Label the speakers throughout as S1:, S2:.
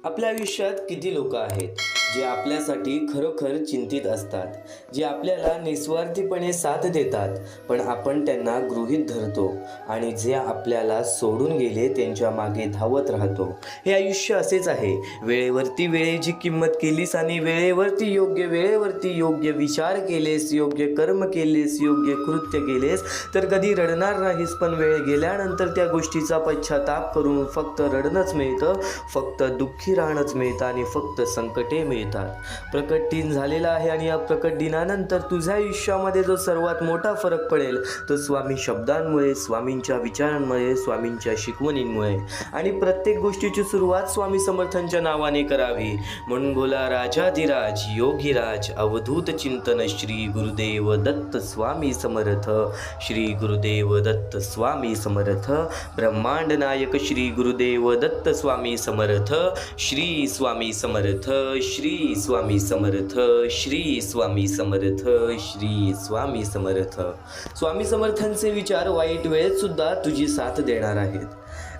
S1: आपल्या आयुष्यात किती लोक आहेत जे आपल्यासाठी खरोखर चिंतित असतात, जे आपल्याला निस्वार्थीपणे साथ देतात, पण आपण त्यांना गृहीत धरतो आणि जे आपल्याला सोडून गेले त्यांच्या मागे धावत राहतो. हे आयुष्य असेच आहे. वेळेवरती वेळेची किंमत केलीस आणि वेळेवरती योग्य विचार केलेस, योग्य कर्म केलेस, योग्य कृत्य केलेस तर कधी रडणार नाहीस. पण वेळ गेल्यानंतर त्या गोष्टीचा पश्चाताप करून फक्त रडणंच मिळतं, फक्त दुःखी राहणंच मिळतं आणि फक्त संकटे मिळतात. प्रकट दिन झालेला आहे आणि या प्रकट दिनानंतर तुझ्या आयुष्यामध्ये जो सर्वात मोठा फरक पडेल तो स्वामी शब्दांमुळे, स्वामींच्या विचारांमुळे, स्वामींच्या शिकवणींमुळे. आणि प्रत्येक गोष्टीची सुरुवात स्वामी समर्थांच्या नावाने करावी. म्हणून बोला राजाधिराज योगीराज अवधूत चिंतन श्री गुरुदेव दत्त स्वामी समर्थ. श्री गुरुदेव दत्त स्वामी समर्थ. ब्रह्मांड नायक श्री गुरुदेव दत्त स्वामी समर्थ. श्री स्वामी समर्थ. श्री स्वामी समर्थ. श्री स्वामी समर्थ. श्री स्वामी समर्थ. स्वामी समर्थांचे विचार वाईट वेळेत सुद्धा तुझी साथ देणार आहेत.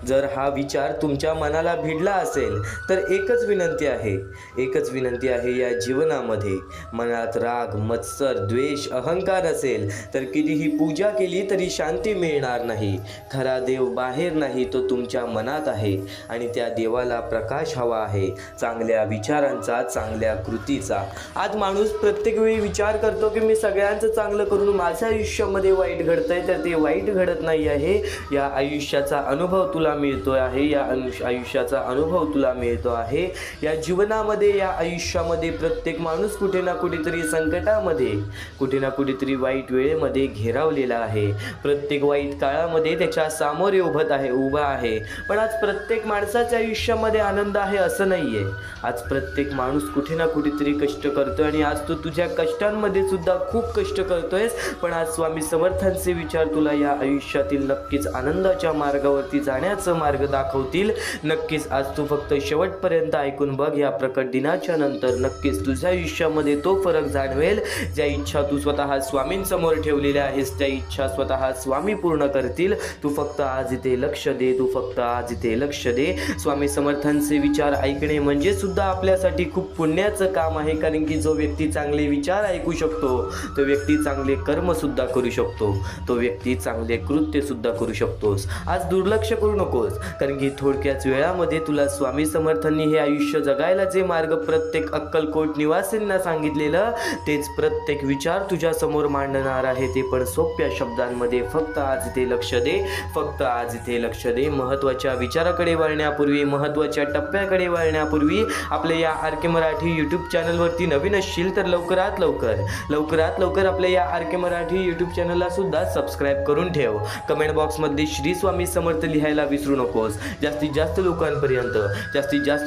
S1: जर हा विचार तुमच्या मनाला भिडला असेल तर एकच विनंती आहे या जीवनामध्ये मनात राग, मत्सर, द्वेष, अहंकार असेल तर कितीही पूजा केली तरी शांती मिळणार नाही. खरा देव बाहेर नाही, तो तुमच्या मनात आहे आणि त्या देवाला प्रकाश हवा आहे, चांगल्या विचारांचा, चांगल्या कृतीचा. आज माणूस प्रत्येक वेळी विचार करतो की मी सगळ्यांचं चांगलं करून माझ्या आयुष्यामध्ये वाईट घडतंय, तर ते वाईट घडत नाही आहे. या आयुष्याचा अनुभव तुला मिळतो आहे. या आयुष्याचा अनुभव तुला मिळतो आहे. या जीवनामध्ये, या आयुष्यामध्ये प्रत्येक माणूस कुठे ना कुठेतरी संकटामध्ये, कुठे ना कुठेतरी वाईट वेळेमध्ये घेरावलेला आहे. प्रत्येक वाईट काळामध्ये त्याच्या सामोरे उभा आहे. पण आज प्रत्येक माणसाच्या आयुष्यामध्ये आनंद आहे असं नाहीये. आज प्रत्येक माणूस कुठे ना कुठेतरी कष्ट करतोय आणि आज तू तुझ्या कष्टांमध्ये सुद्धा खूप कष्ट करतोयस. पण आज स्वामी समर्थांचे विचार तुला या आयुष्यातील नक्कीच आनंदाच्या मार्गावरती जाण्याचा मार्ग दाखवतील. नक्कीच आज तू फक्त शेवटपर्यंत ऐकून बघ. या प्रकट दिनाच्या नंतर नक्कीच तुझ्या आयुष्यामध्ये तो फरक जाणवेल. ज्या इच्छा तू स्वतः स्वामींसमोर ठेवलेल्या आहेस त्या इच्छा स्वतः स्वामी पूर्ण करतील. तू फक्त आज इथे लक्ष दे. तू फक्त आज इथे लक्ष दे. स्वामी समर्थांचे विचार ऐकणे म्हणजे सुद्धा आपल्यासाठी खूप पुण्याचं काम आहे. कारण की जो व्यक्ती चांगले विचार ऐकू शकतो तो व्यक्ती चांगले कर्म सुद्धा करू शकतो, तो व्यक्ती चांगले कृत्य सुद्धा करू शकतोस. आज दुर्लक्ष करू नकोस, कारण की थोडक्याच वेळामध्ये तुला स्वामी समर्थांनी हे आयुष्य जगायला जे मार्ग प्रत्येक अक्कलकोट निवासींना सांगितलेलं तेच प्रत्येक विचार तुझ्या समोर मांडणार आहे, ते पण सोप्या शब्दांमध्ये. फक्त आज इथे लक्ष दे. फक्त आज इथे लक्ष दे. महत्त्वाच्या विचाराकडे वळण्यापूर्वी, महत्त्वाच्या टप्प्याकडे वळण्यापूर्वी आपल्या या आर के मराठी यूट्यूब चॅनलवरती नवीन असशील तर लवकरात लवकर आपल्या या आर के मराठी यूट्यूब चॅनलला सुद्धा सबस्क्राईब करून ठेव. कमेंट बॉक्समध्ये श्री स्वामी समर्थ लिहायला विसरू नकोस. जास्तीत जास्त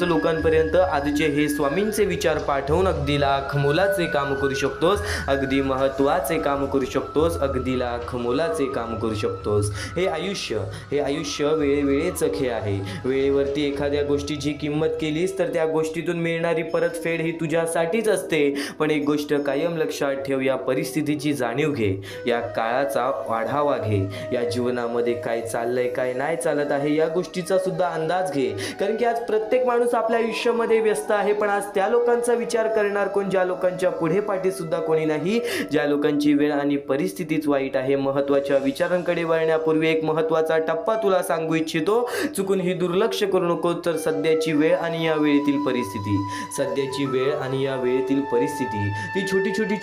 S1: लोकांपर्यंत आजचे हे स्वामींचे विचार पाठवून अगदी लाख मोलाचे काम करू शकतोस, अगदी महत्त्वाचे काम करू शकतोस, अगदी लाख मोलाचे काम करू शकतोस. हे आयुष्य वेळेचा खेळ आहे. वेळेवरती एखाद्या गोष्टीची किंमत केलीस तर त्या गोष्टीतून मिळणारी परतफेड ही तुझ्यासाठीच असते. पण एक गोष्ट कायम लक्षात ठेव, या परिस्थितीची जाणीव घे, या काळाचा आढावा घे, या जीवनामध्ये काय चाललंय, काय नाही चालत आहे या गोष्टीचा सुद्धा अंदाज घे. कारण की आज प्रत्येक माणूस आपल्या आयुष्यामध्ये व्यस्त आहे. पण आज त्या लोकांचा विचार करणार कोण ज्या लोकांच्या पुढे पाठी सुद्धा कोणी नाही, ज्या लोकांची वेळ आणि परिस्थितीच वाईट आहे. महत्त्वाच्या विचारांकडे वळण्यापूर्वी एक महत्त्वाचा टप्पा तुला सांगू इच्छितो. चुकून ही दुर्लक्ष करू नको. तर सध्याची वेळ आणि या वेळेतील परिस्थिती, ती छोटी छोटी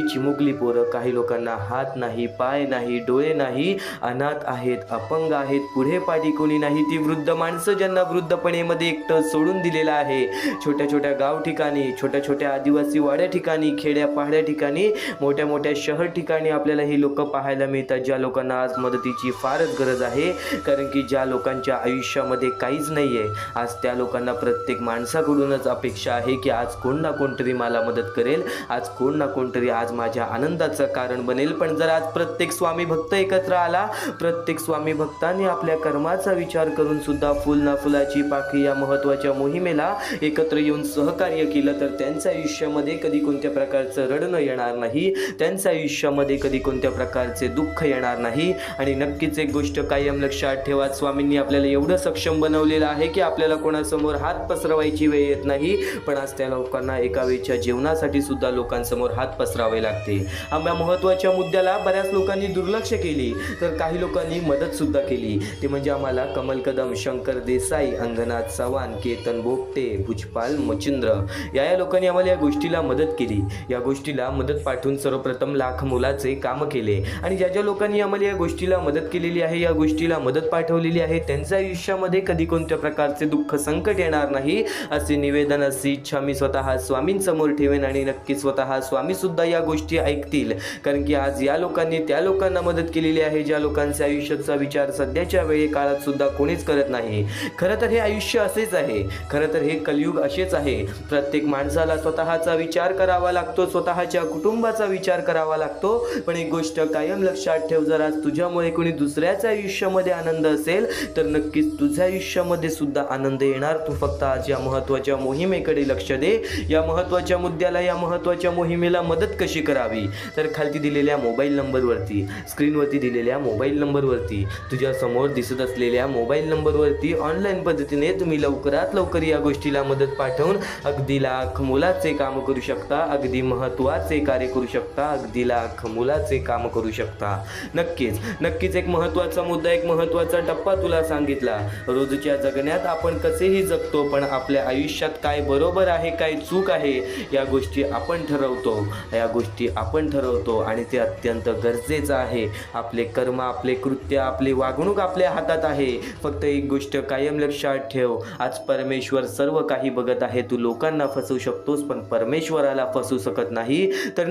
S1: चिमुकली पोरं, काही लोकांना हात नाही, पाय नाही, डोळे नाही, अनाथ आहेत, अपंग आहेत, पुढे पाठी कोणी नाही. ती वृद्ध माणसं ज्यांना वृद्धपणेमध्ये एकटं सोडून दिलेलं आहे. छोट्या गाव ठिकाणी, छोट्या आदिवासी वाड्या ठिकाणी, खेड्या पहाड्या ठिकाणी, मोठ्या शहर ठिकाणी आपल्याला ही लोक पाहायला मिळतात, ज्या लोकांना आज मदतीची फारच गरज आहे. कारण की ज्या लोकांच्या आयुष्यामध्ये काहीच नाही आहे, आज त्या लोकांना प्रत्येक माणसाकडूनच अपेक्षा आहे की आज कोण ना कोणतरी मला मदत करेल, आज कोण ना कोणतरी आज माझ्या आनंदाचं कारण बनेल. पण जर आज प्रत्येक स्वामी भक्त एकत्र आला, प्रत्येक स्वामी स्वामी भक्तांनी आपल्या कर्माचा विचार करून सुद्धा फुल ना फुलाची पाकळी या महत्त्वाच्या मोहिमेला एकत्र येऊन सहकार्य केलं तर त्यांच्या आयुष्यामध्ये कधी कोणत्या प्रकारचं रडणं येणार नाही, त्यांच्या आयुष्यामध्ये कधी कोणत्या प्रकारचे दुःख येणार नाही. आणि नक्कीच एक गोष्ट कायम लक्षात ठेवा, स्वामींनी आपल्याला एवढं सक्षम बनवलेलं आहे की आपल्याला कोणासमोर हात पसरवायची वेळ येत नाही, पण आज त्या लोकांना एका वेळच्या जेवणासाठी सुद्धा लोकांसमोर हात पसरावे लागते. आम्हा महत्त्वाच्या मुद्द्याला बऱ्याच लोकांनी दुर्लक्ष केली, तर काही लोकांनी मदत सुद्धा केली. ते म्हणजे आम्हाला कमल कदम, शंकर देसाई, अंगनाथ चव्हाण, केतन बोपटे, भुजपाल मचिंद्र या लोकांनी आम्हाला या गोष्टीला मदत केली. या गोष्टीला मदत पाठवून सर्वप्रथम लाख मोलाचे काम केले. आणि ज्या ज्या लोकांनी आम्हाला या गोष्टीला मदत केलेली आहे, या गोष्टीला मदत पाठवलेली आहे, त्यांच्या आयुष्यामध्ये कधी कोणत्या प्रकारचे दुःख संकट येणार नाही असे निवेदन, अशी इच्छा मी स्वतः स्वामींसमोर ठेवेन. आणि नक्की स्वतः स्वामी सुद्धा या गोष्टी ऐकतील, कारण की आज या लोकांनी त्या लोकांना मदत केलेली आहे ज्या लोकांच्या आयुष्याचा विचार सध्याच्या वेळी काळात सुद्धा कोणीच करत नाही. खरं तर हे आयुष्य असेच आहे, खरं तर हे कलियुग असेच आहे. प्रत्येक माणसाला स्वतःचा विचार करावा लागतो, स्वतःच्या कुटुंबाचा विचार करावा लागतो. पण एक गोष्ट कायम लक्षात ठेव, जर आज तुझ्यामुळे कोणी दुसऱ्याच्या आयुष्यामध्ये आनंद असेल तर नक्कीच तुझ्या आयुष्यामध्ये सुद्धा आनंद येणार. तू फक्त आज या महत्त्वाच्या मोहिमेकडे लक्ष दे. या महत्त्वाच्या मुद्द्याला, या महत्त्वाच्या मोहिमेला मदत कशी करावी, तर खालती दिलेल्या मोबाईल नंबरवरती, स्क्रीनवरती दिलेल्या मोबाईल नंबरवरती, तुझ्या समोर दिसत असलेल्या मोबाईल नंबरवरती ऑनलाईन पद्धतीने तुम्ही लवकरात लवकर या गोष्टीला मदत पाठवून अगदी लाख मोलाचे काम करू शकता, अगदी महत्त्वाचे कार्य करू शकता, अगदी लाख मोलाचे काम करू शकता. नक्कीच एक महत्त्वाचा मुद्दा, एक महत्त्वाचा टप्पा तुला सांगितला. रोजच्या जगण्यात आपण कसेही जगतो, पण आपल्या आयुष्यात काय बरोबर आहे, काय चूक आहे, या गोष्टी आपण ठरवतो. आणि ते अत्यंत गरजेचं आहे. आपले कर्म, आपले कृत्य, आपली वागणूक आपल्या हातात आहे. फक्त एक गोष्ट कायम लक्षात ठेव, आज परमेश्वर सर्व काही बघत आहे. तू लोकांना फसवू शकतोस, पण परमेश्वराला फसवू शकत नाही. तर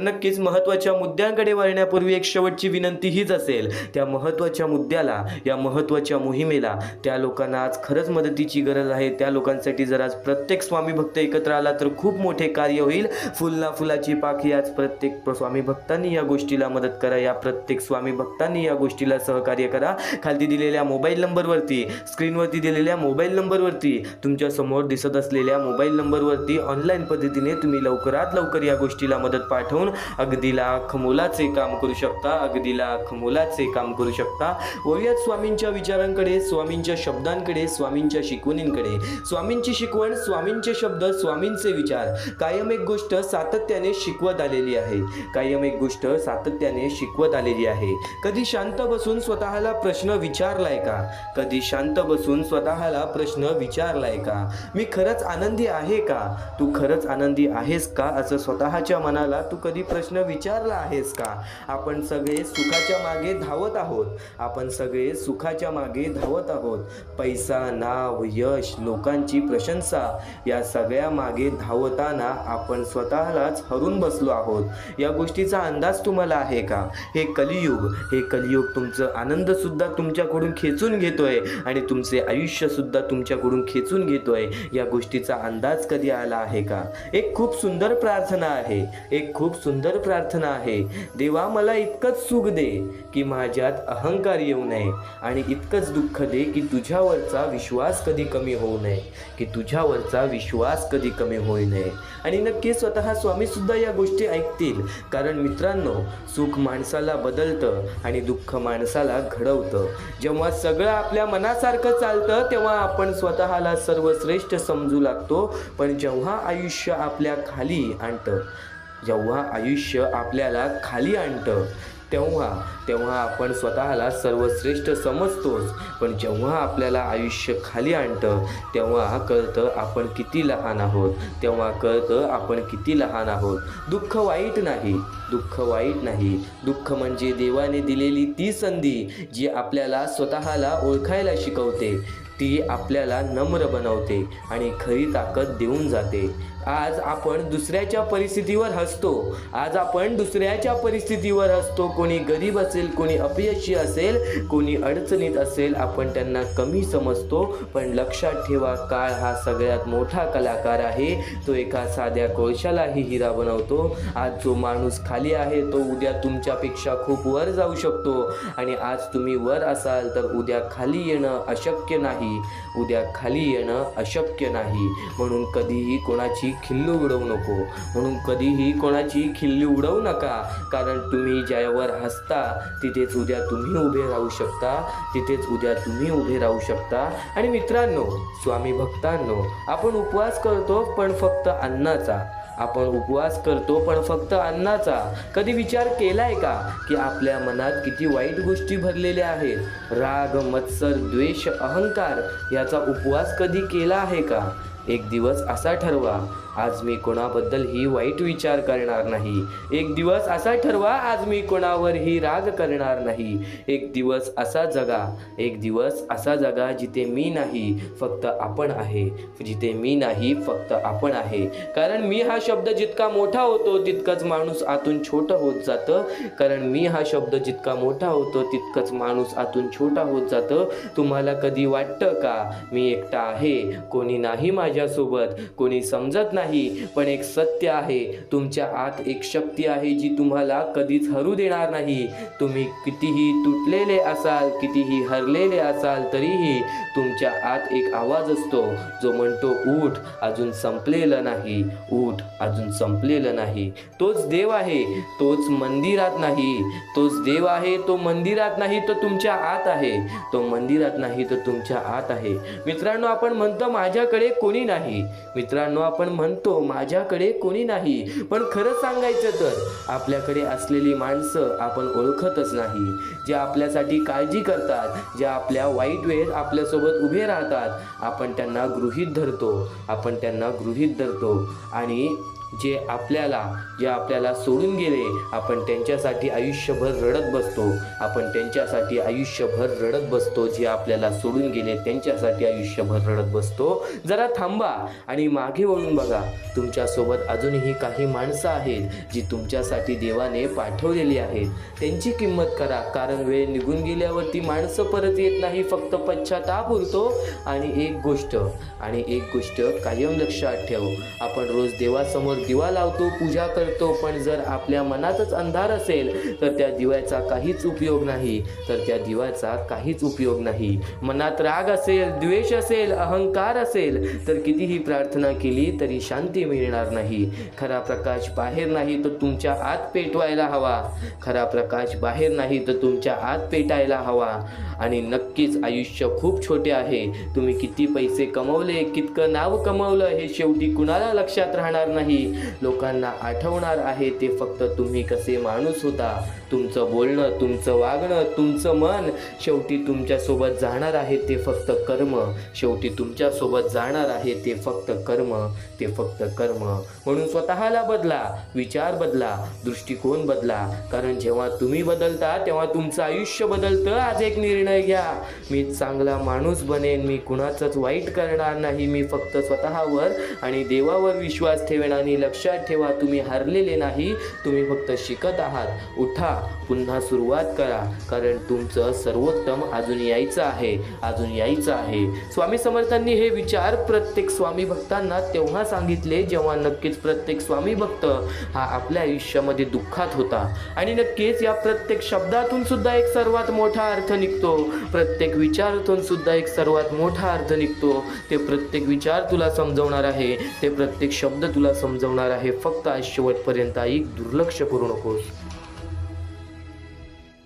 S1: नक्कीच महत्त्वाच्या मुद्द्यांकडे वळण्यापूर्वी एक शेवटची विनंती हीच असेल, त्या महत्त्वाच्या मुद्द्याला, या महत्त्वाच्या मोहिमेला, त्या लोकांना आज खरंच मदतीची गरज आहे. त्या लोकांसाठी जर आज प्रत्येक स्वामी भक्त एकत्र आला तर खूप मोठे कार्य होईल. फुलना फुलाची पाकळी, आज प्रत्येक स्वामी भक्तांनी या गोष्टीला मदत करा. या प्रत्येक स्वामी भक्तांनी या गोष्टीला सहकार्य करा. खाली दिलेल्या मोबाईल नंबरवरती, स्क्रीनवरती दिलेल्या मोबाईल नंबरवरती, तुमच्या समोर दिसत असलेल्या मोबाईल नंबरवरती ऑनलाईन पद्धतीने तुम्ही लवकरात लवकर या गोष्टीला मदत पाठवून अगदी लाख मोलाचे काम करू शकता, अगदी लाख मोलाचे काम करू शकता. वळूयात स्वामींच्या विचारांकडे, स्वामींच्या शब्दांकडे, स्वामींच्या शिकवणींकडे. स्वामींची शिकवण, स्वामींचे शब्द, स्वामींचे विचार कायम एक गोष्ट सातत्याने शिकवत आलेली आहे. कधी शांत बसून स्वतःला प्रश्न विचारलाय का? मी खरंच आनंदी आहे का? तू खरंच आनंदी आहेस का? असं स्वतःच्या मनाला तू कधी प्रश्न विचारला आहेस का? आपण सगळे सुखाच्या मागे धावत आहोत. पैसा, नाव, यश, लोकांची प्रशंसा या सगळ्या मागे धावताना आपण स्वतःलाच हरून बसलो आहोत. या गोष्टीचा अंदाज तुम्हाला आहे का? हे कलियुग तुमचं आनंद सुद्धा तुमच्याकडून खेचून घेतोय आणि तुमचे आयुष्य सुद्धा तुमच्याकडून खेचून घेतोय. या गोष्टीचा अंदाज कधी आला आहे का? एक खूप सुंदर प्रार्थना आहे. देवा, मला इतकंच सुख दे की माझ्यात अहंकार येऊ नये, आणि इतकंच दुःख दे की तुझ्यावरचा विश्वास कधी कमी होऊ नये. आणि नक्की स्वतः स्वामी सुद्धा या गोष्टी ऐकतील, कारण मित्रांनो, सुख माणसाला बदलतं आणि दुःख माणसाला घडवतं. जेव्हा सगळं आपल्या मनासारखं चालतं तेव्हा आपण स्वतःला सर्वश्रेष्ठ समजू लागतो, पण जेव्हा आयुष्य आपल्याला खाली आणतं तेव्हा आपण स्वतःला सर्वश्रेष्ठ समजतोच. पण जेव्हा आपल्याला आयुष्य खाली आणतं तेव्हा कळतं आपण किती लहान आहोत. दुःख वाईट नाही. दुःख म्हणजे देवाने दिलेली ती संधी जी आपल्याला स्वतःला ओळखायला शिकवते, ती आपल्याला नम्र बनवते आणि खरी ताकद देऊन जाते. आज आपण दुसऱ्याच्या परिस्थितीवर हसतो, आज आपण दुसऱ्याच्या परिस्थितीवर हसतो. कोणी गरीब असेल, कोणी अपयशी असेल, कोणी अडचणीत असेल, आपण त्यांना कमी समजतो. पण लक्षात ठेवा, काळ हा सगळ्यात मोठा कलाकार आहे. तो एका साध्या कोळशालाही हिरा बनवतो. आज जो माणूस खाली आहे तो उद्या तुमच्यापेक्षा खूप वर जाऊ शकतो. आणि आज तुम्ही वर असाल तर उद्या खाली येणं अशक्य नाही, उद्या खाली येणं अशक्य नाही. म्हणून कधीही कोणाची खिल्ली उडवू नको, म्हणून कधीही कोणाची खिल्ली उडवू नका. कारण तुम्ही ज्यावर हसता तिथेच उद्या तुम्ही उभे राहू शकता, तिथेच उद्या तुम्ही उभे राहू शकता. आणि मित्रांनो, स्वामी भक्तांनो, आपण उपवास करतो पण फक्त अन्नाचा, आपण उपवास करतो पण फक्त अन्नाचा. कधी विचार केलाय का की आपल्या मनात किती वाईट गोष्टी भरलेल्या आहेत? राग, मत्सर, द्वेष, अहंकार याचा उपवास कधी केला आहे का? एक दिवस असा ठरवा, आज मी कोणाबद्दलही वाईट विचार करणार नाही. एक दिवस असा ठरवा, आज मी कोणावरही राग करणार नाही. एक दिवस असा जगा, एक दिवस असा जगा जिथे मी नाही फक्त आपण आहे, जिथे मी नाही फक्त आपण आहे. कारण मी हा शब्द जितका मोठा होतो तितकंच माणूस आतून छोटं होत जातं. कारण मी हा शब्द जितका मोठा होतो तितकंच माणूस आतून छोटा होत जातं. तुम्हाला कधी वाटतं का मी एकटा आहे, कोणी नाही माझ्यासोबत, कोणी समजत नाही? पण एक सत्य आहे, तुमच्या आत एक शक्ती आहे जी तुम्हाला कधीच हरू देणार नाही. तुम्ही कितीही तुटलेले असाल, कितीही हरलेले असाल, तरीही तुमच्या आत एक आवाज असतो जो म्हणतो, उठ, अजून संपलेलं नाही, उठ, अजून संपलेलं नाही. तोच देव आहे, तोच मंदिरात नाही. तोच देव आहे, तो मंदिरात नाही, तो तुमच्या आत आहे. तो मंदिरात नाही, तो तुमच्या आत आहे. मित्रांनो, आपण म्हणतो माझ्याकडे कोणी नाही. मित्रांनो, आपण म्हणतो माझ्याकडे कोणी नाही. पण खरं सांगायचं तर आपल्याकडे असलेली माणसं आपण ओळखतच नाही. जे आपल्यासाठी काळजी करतात, जे आपल्या वाईट वेळेत आपल्यासोबत उभे राहतात, आपण त्यांना गृहीत धरतो, आपण त्यांना गृहीत धरतो. आणि जे आपल्याला सोडून गेले, आपण त्यांच्यासाठी आयुष्यभर रडत बसतो. आपण त्यांच्यासाठी आयुष्यभर रडत बसतो. जे आपल्याला सोडून गेले त्यांच्यासाठी आयुष्यभर रडत बसतो. जरा थांबा आणि मागे वळून बघा. तुमच्यासोबत अजूनही काही माणसं आहेत जी तुमच्यासाठी देवाने पाठवलेली आहेत. त्यांची किंमत करा. कारण वेळ निघून गेल्यावरती माणसं परत येत नाही, फक्त पश्चाताप उरतो. आणि एक गोष्ट कायम लक्षात ठेव, आपण रोज देवासमोर दिवा लावतो, पूजा करतो, पण जर आपल्या मनातच अंधार असेल तर त्या दिव्याचा काहीच उपयोग नाही, तर त्या दिव्याचा काहीच उपयोग नाही. मनात राग असेल, द्वेष असेल, अहंकार असेल तर कितीही प्रार्थना केली तरी शांती मिळणार नाही. खरा प्रकाश बाहेर नाही तर तुमच्या आत पेटवायला हवा. खरा प्रकाश बाहेर नाही तर तुमच्या आत पेटायला हवा. आणि नक्कीच आयुष्य खूप छोटे आहे. तुम्ही किती पैसे कमवले, कितकं नाव कमवलं हे शेवटी कुणाला लक्षात राहणार नाही. लोकांना आठवणार आहे ते फक्त तुम्ही कसे माणूस होता. तुमचं बोलणं, तुमचं वागणं, तुमचं मन. शेवटी तुमच्यासोबत जाणार आहे ते फक्त कर्म. शेवटी तुमच्यासोबत जाणार आहे ते फक्त कर्म, ते फक्त कर्म. म्हणून स्वतःला बदला, विचार बदला, दृष्टिकोन बदला. कारण जेव्हा तुम्ही बदलता तेव्हा तुमचं आयुष्य बदलतं. आज एक निर्णय घ्या, मी चांगला माणूस बनेन, मी कुणाचंच वाईट करणार नाही, मी फक्त स्वतःवर आणि देवावर विश्वास ठेवेन. आणि लक्षात ठेवा, तुम्ही हरलेले नाही, तुम्ही फक्त शिकत आहात. उठा, पुन्हा सुरुवात करा. कारण तुमचं सर्वोत्तम अजून यायचं आहे, अजून यायचं आहे. स्वामी समर्थांनी हे विचार प्रत्येक स्वामी भक्तांना तेव्हा सांगितले जेव्हा नक्कीच प्रत्येक स्वामी भक्त हा आपल्या आयुष्यामध्ये दुःखात होता. आणि नक्कीच या प्रत्येक शब्दातून सुद्धा एक सर्वात मोठा अर्थ निघतो. प्रत्येक विचारातून सुद्धा एक सर्वात मोठा अर्थ निघतो. ते प्रत्येक विचार तुला समजवणार आहे, ते प्रत्येक शब्द तुला समजवणार आहे. फक्त शेवटपर्यंत ऐक, दुर्लक्ष करू नकोस.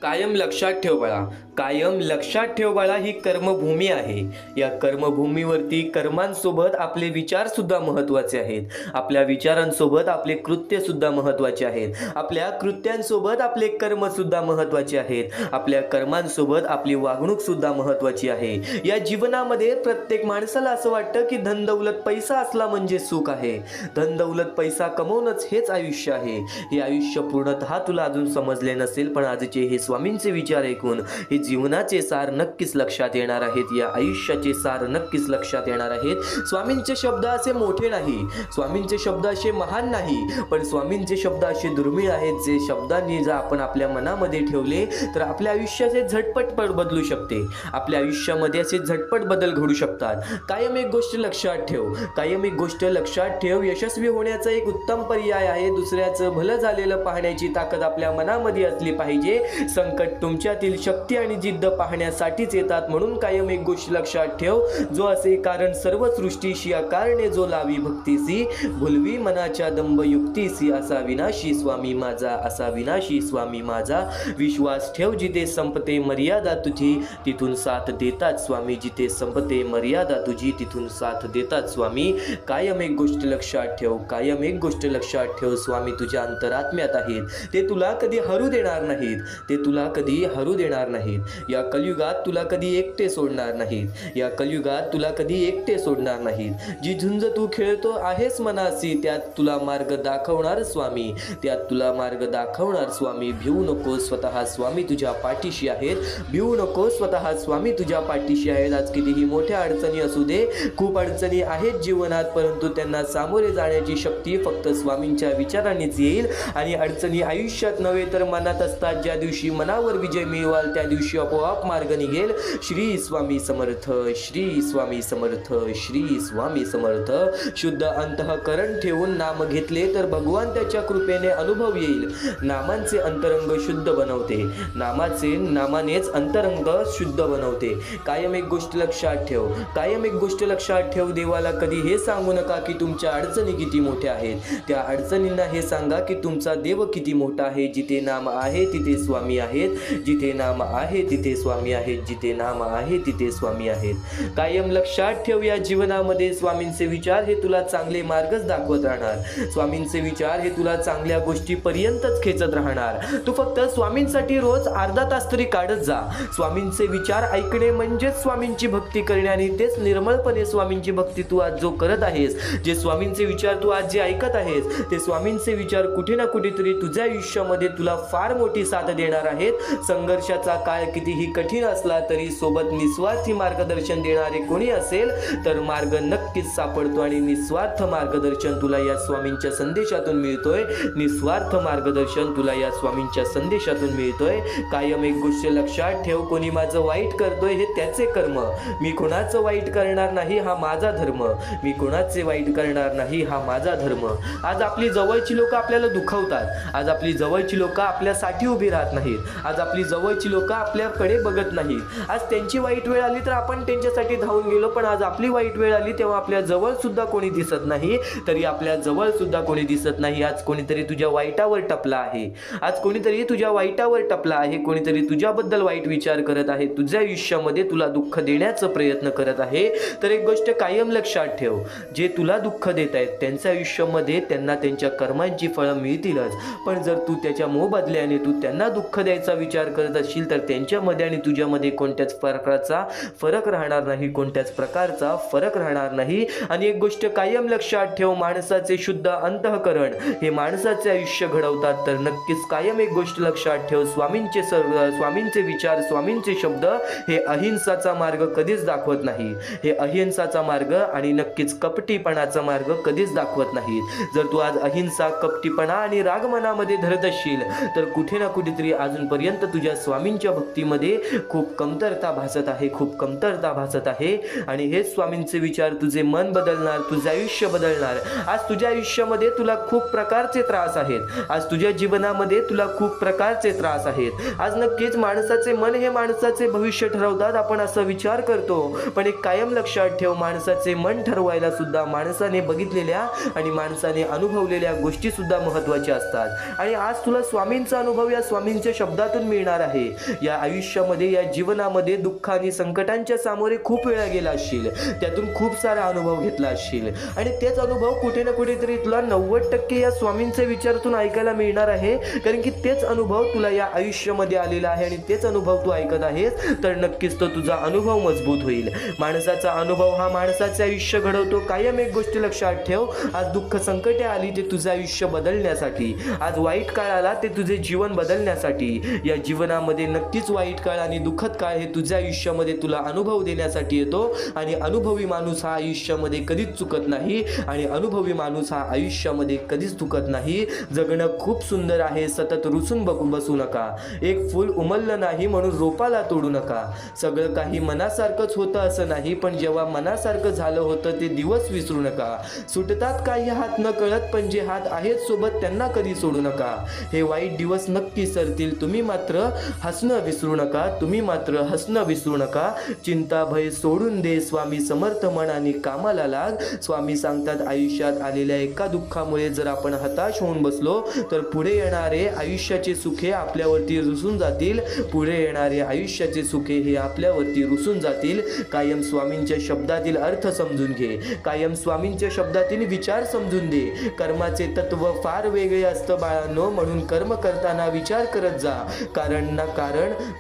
S1: कायम लक्षात ठेव बाळा, कायम लक्षात ठेव बाळा, ही कर्मभूमी आहे. या कर्मभूमीवरती कर्मांसोबत आपले विचार सुद्धा महत्त्वाचे आहेत. आपल्या विचारांसोबत आपले कृत्य सुद्धा महत्त्वाचे आहेत. आपल्या कृत्यांसोबत आपले कर्म सुद्धा महत्त्वाचे आहेत. आपल्या कर्मांसोबत आपली वागणूक सुद्धा महत्त्वाची आहे. या जीवनामध्ये प्रत्येक माणसाला असं वाटतं की धन दौलत पैसा असला म्हणजे सुख आहे. धन दौलत पैसा कमवणंच हेच आयुष्य आहे. हे आयुष्य पूर्णतः तुला अजून समजले नसेल, पण आजचे हे स्वामींचे विचार ऐकून, हे जीवनाचे सार नक्कीच लक्षात येणार आहेत, या आयुष्याचे सार नक्कीच लक्षात येणार आहेत. स्वामींचे शब्द असे मोठे नाही, स्वामींचे शब्द असे महान नाही, पण स्वामींचे शब्द असे दुर्मिळ आहेत, जे शब्दांनी जर आपण आपल्या मनामध्ये ठेवले तर आपल्या आयुष्याचे झटपट बदलू शकते. आपल्या आयुष्यामध्ये असे झटपट बदल घडू शकतात. कायम एक गोष्ट लक्षात ठेव, कायम एक गोष्ट लक्षात ठेव, यशस्वी होण्याचा एक उत्तम पर्याय आहे दुसऱ्याचं भलं झालेलं पाहण्याची ताकद आपल्या मनामध्ये असली पाहिजे. संकट तुमच्यातील शक्ती आणि जिद्द पाहण्यासाठीच येतात, म्हणून कायम एक गोष्ट लक्षात ठेव, जो असे कारण सर्व सृष्टीशी अकारणे जो लावी भक्तीसी, भुलवी मनाच्या दंभ युक्तीसी, असा विनाशी स्वामी माझा, असा विनाशी स्वामी माझा. विश्वास ठेव, जिथे संपते मर्यादा तुझी तिथून साथ देतात स्वामी, जिथे संपते मर्यादा तुझी तिथून साथ देतात स्वामी. कायम एक गोष्ट लक्षात ठेव, कायम एक गोष्ट लक्षात ठेव, स्वामी तुझ्या अंतरात्म्यात आहेत, ते तुला कधी हरू देणार नाहीत, ते तुला कधी हरू देणार नाहीत. या कलियुगात तुला कधी एकटे सोडणार नाहीत, या कलियुगात तुला कधी एकटे सोडणार नाहीत. जी झुंज तू खेळतो आहेस मनासी, त्यात तुला मार्ग दाखवणार स्वामी, त्यात तुला मार्ग दाखवणार स्वामी. भिवू नको, स्वतः स्वामी तुझ्या पाठीशी आहेत, भिवू नको, स्वतः स्वामी तुझ्या पाठीशी आहेत. आज कितीही मोठ्या अडचणी असू दे, खूप अडचणी आहेत जीवनात, परंतु त्यांना सामोरे जाण्याची शक्ती फक्त स्वामींच्या विचारानेच येईल. आणि अडचणी आयुष्यात नव्हे तर मनात असतात. ज्या दिवशी मनावर विजय मिळवाल त्या दिवशी आपोआप मार्ग निघेल. श्री स्वामी समर्थ, श्री स्वामी समर्थ, श्री स्वामी समर्थ. शुद्ध अंतःकरण ठेवून नाम घेतले तर भगवान त्याच्या कृपेने अनुभव येईल. नामांचे अंतरंग शुद्ध बनवते, नामानेच अंतरंग शुद्ध बनवते. कायम एक गोष्ट लक्षात ठेव, कायम एक गोष्ट लक्षात ठेव, देवाला कधी हे सांगू नका की तुमच्या अडचणी किती मोठ्या आहेत. त्या अडचणींना हे सांगा की तुमचा देव किती मोठा आहे. जिथे नाम आहे तिथे स्वामी आहेत, जिथे नाम आहे तिथे स्वामी आहेत, जिथे नाम आहे तिथे स्वामी आहेत. कायम लक्षात ठेव, या जीवनामध्ये स्वामींचे विचार हे तुला चांगले मार्गच दाखवत राहणार. स्वामींचे विचार हे तुला चांगल्या गोष्टीपर्यंतच खेचत राहणार. तू फक्त स्वामींसाठी रोज अर्धा तास तरी काढत जा. स्वामींचे विचार ऐकणे म्हणजेच स्वामींची भक्ती करणे, आणि तेच निर्मळपणे स्वामींची भक्ती तू आज जो करत आहेस, जे स्वामींचे विचार तू आज जे ऐकत आहेस, ते स्वामींचे विचार कुठे ना कुठेतरी तुझ्या आयुष्यामध्ये तुला फार मोठी साथ देणार आहेत. संघर्षाचा काळ कितीही कठीण असला तरी सोबत निस्वार्थी मार्गदर्शन देणारे कोणी असेल तर मार्ग नक्कीच सापडतो, आणि निस्वार्थ मार्गदर्शन तुला या स्वामींच्या संदेशातून मिळतोय. निस्वार्थ मार्गदर्शन तुला या स्वामींच्या संदेशातून मिळतोय. कायम एक गोष्ट लक्षात ठेव, कोणी माझं वाईट करतोय हे त्याचे कर्म, मी कोणाचं वाईट करणार नाही हा माझा धर्म, मी कोणाचे वाईट करणार नाही हा माझा धर्म. आज आपली जवळची लोक आपल्याला दुखवतात, आज आपली जवळची लोक आपल्यासाठी उभी राहत नाहीत, आज आपली जवळची लोक आपल्याकडे बघत नाहीत. आज त्यांची वाईट वेळ आली तर आपण त्यांच्यासाठी धावून गेलो, पण आज आपली वाईट वेळ आली तेव्हा आपल्या जवळ सुद्धा कोणी दिसत नाही. तरी आपल्या जवळ सुद्धा कोणी दिसत नाही. आज कोणीतरी तुझ्या वाईटावर टपला आहे, आज कोणीतरी तुझ्या वाईटावर टपला आहे, कोणीतरी तुझ्याबद्दल वाईट विचार करत आहे, तुझ्या आयुष्यामध्ये तुला दुःख देण्याचा प्रयत्न करत आहे. तर एक गोष्ट कायम लक्षात ठेव, जे तुला दुःख देत आहेत त्यांच्या आयुष्यामध्ये त्यांना त्यांच्या कर्मांची फळं मिळतीलच, पण जर तू त्याच्या मोबदल्याने तू त्यांना दुःख द्यायचा विचार करत असशील तर त्यांच्यामध्ये आणि तुझ्यामध्ये कोणत्याच प्रकारचा फरक राहणार नाही, कोणत्याच प्रकारचा फरक राहणार नाही. आणि एक गोष्ट कायम लक्षात ठेव, माणसाचे शुद्ध अंतःकरण हे माणसाचे आयुष्य घडवतात. तर नक्कीच कायम एक गोष्ट लक्षात ठेव, स्वामींचे विचार, स्वामींचे शब्द हे अहिंसाचा मार्ग कधीच दाखवत नाही, हे अहिंसाचा मार्ग आणि नक्कीच कपटीपणाचा मार्ग कधीच दाखवत नाहीत. जर तू आज अहिंसा, कपटीपणा आणि राग मनामध्ये धरत असशील तर कुठे ना कुठेतरी अजूनपर्यंत तुझ्या स्वामींच्या भक्तीमध्ये खूप कमतरता भासत आहे, खूप कमतरता भासत आहे. आणि हेच स्वामींचे विचार तुझे मन बदलणार, तुझे आयुष्य बदलणार. आज तुझ्या आयुष्यामध्ये तुला खूप प्रकारचे त्रास आहेत, आज तुझ्या जीवनामध्ये तुला खूप प्रकारचे त्रास आहेत. आज नक्कीच माणसाचे मन हे माणसाचे भविष्य ठरवतात, आपण असा विचार करतो, पण एक कायम लक्षात ठेव, माणसाचे मन ठरवायला सुद्धा माणसाने बघितलेल्या आणि माणसाने अनुभवलेल्या गोष्टी सुद्धा महत्त्वाच्या असतात. आणि आज तुला स्वामींचा अनुभव या स्वामींच्या शब्दातून मिळणार आहे. या आयुष्यामध्ये, या जीवनामध्ये दुःख आणि संकटांच्या सामोरे खूप वेळा गेला असशील, त्यातून खूप सारा अनुभव घेतला असशील, आणि तेच अनुभव कुठे ना कुठेतरी तुला 90% या स्वामींचे विचारातून ऐकायला मिळणार आहे. कारण की तेच अनुभव तुला या आयुष्यामध्ये आलेला आहे आणि तेच अनुभव तू ऐकत आहेस, तर नक्कीच तो तुझा अनुभव मजबूत होईल. माणसाचा अनुभव हा माणसाचे आयुष्य घडवतो. कायम एक गोष्ट लक्षात ठेव, आज दुःख संकटे आली ते तुझं आयुष्य बदलण्यासाठी, आज वाईट काळ आला ते तुझे जीवन बदलण्यासाठी. या जीवनामध्ये नक्कीच नक्कीच वाईट काळ आणि दुःखद काळ हे तुझ्या आयुष्यामध्ये तुला अनुभव देण्यासाठी येतो आणि अनुभवी माणूस हा आयुष्यामध्ये कधीच चुकत नाही आणि अनुभवी माणूस हा आयुष्यामध्ये कधीच चुकत नाही. जगणं खूप सुंदर आहे, सतत रुसून बसू नका. एक फूल उमललं नाही म्हणून रोपाला तोडू नका. सगळं काही मनासारखंच होतं असं नाही, पण जेव्हा मनासारखं झालं होतं ते दिवस विसरू नका. सुटतात काही हात न कळत, पण जे हात आहेत सोबत त्यांना कधी सोडू नका. हे वाईट दिवस नक्की सरतील, तुम्ही मात्र हसणं विसरू नका. तुम्ही मात्र हसणं विसरू नका. चिंता भय सोडून दे, स्वामी समर्थ मनाने कामाला लाग. स्वामी सांगतात आयुष्यात आलेल्या एका दुःखामुळे जर आपण हताश होऊन बसलो तर पुढे येणारे आयुष्याचे सुखे आपल्यावरती रुसून जातील. पुढे येणारे आयुष्याचे सुखे हे आपल्यावरती रुसून जातील. कायम स्वामींच्या शब्दातील अर्थ समजून घे. कायम स्वामींच्या शब्दातील विचार समजून दे. कर्माचे तत्व फार वेगळे असतं बाळांनो, म्हणून कर्म करताना विचार करत जा. कारण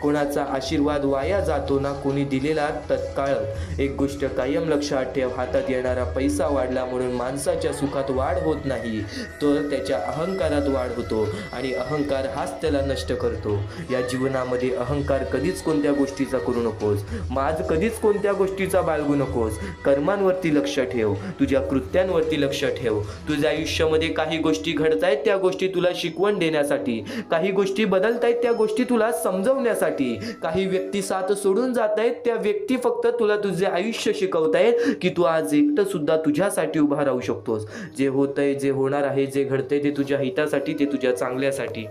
S1: कोणाचा आशीर्वाद वाया जातो ना कोणी दिलेला तत्काळ. एक गोष्ट कायम लक्षात ठेव, हातात येणारा पैसा वाढला म्हणून माणसाच्या सुखात वाढ होत नाही, तर त्याच्या अहंकारात वाढ होतो आणि अहंकार हाच त्याला नष्ट करतो. या जीवनामध्ये अहंकार कधीच कोणत्या गोष्टीचा करू नकोस. माज कधीच कोणत्या गोष्टीचा बाळगू नकोस. कर्मांवरती लक्ष ठेव, तुझ्या कृत्यांवरती लक्ष ठेव. तुझ्या आयुष्यामध्ये काही गोष्टी घडतायत त्या गोष्टी तुला शिकवण देण्यासाठी, काही गोष्टी बदलतायत त्या गोष्टी तुला समजवण्यासाठी, काही व्यक्ती साथ सोडून जात आहेत त्या व्यक्ती फक्त तुला तुझे आयुष्य शिकवतायत की तू आज एकटं सुद्धा तुझ्यासाठी उभा राहू शकतोस. जे होतंय, जे होणार आहे, जे घडतंय ते तुझ्या हितासाठी, ते तुझ्या चांगल्यासाठी.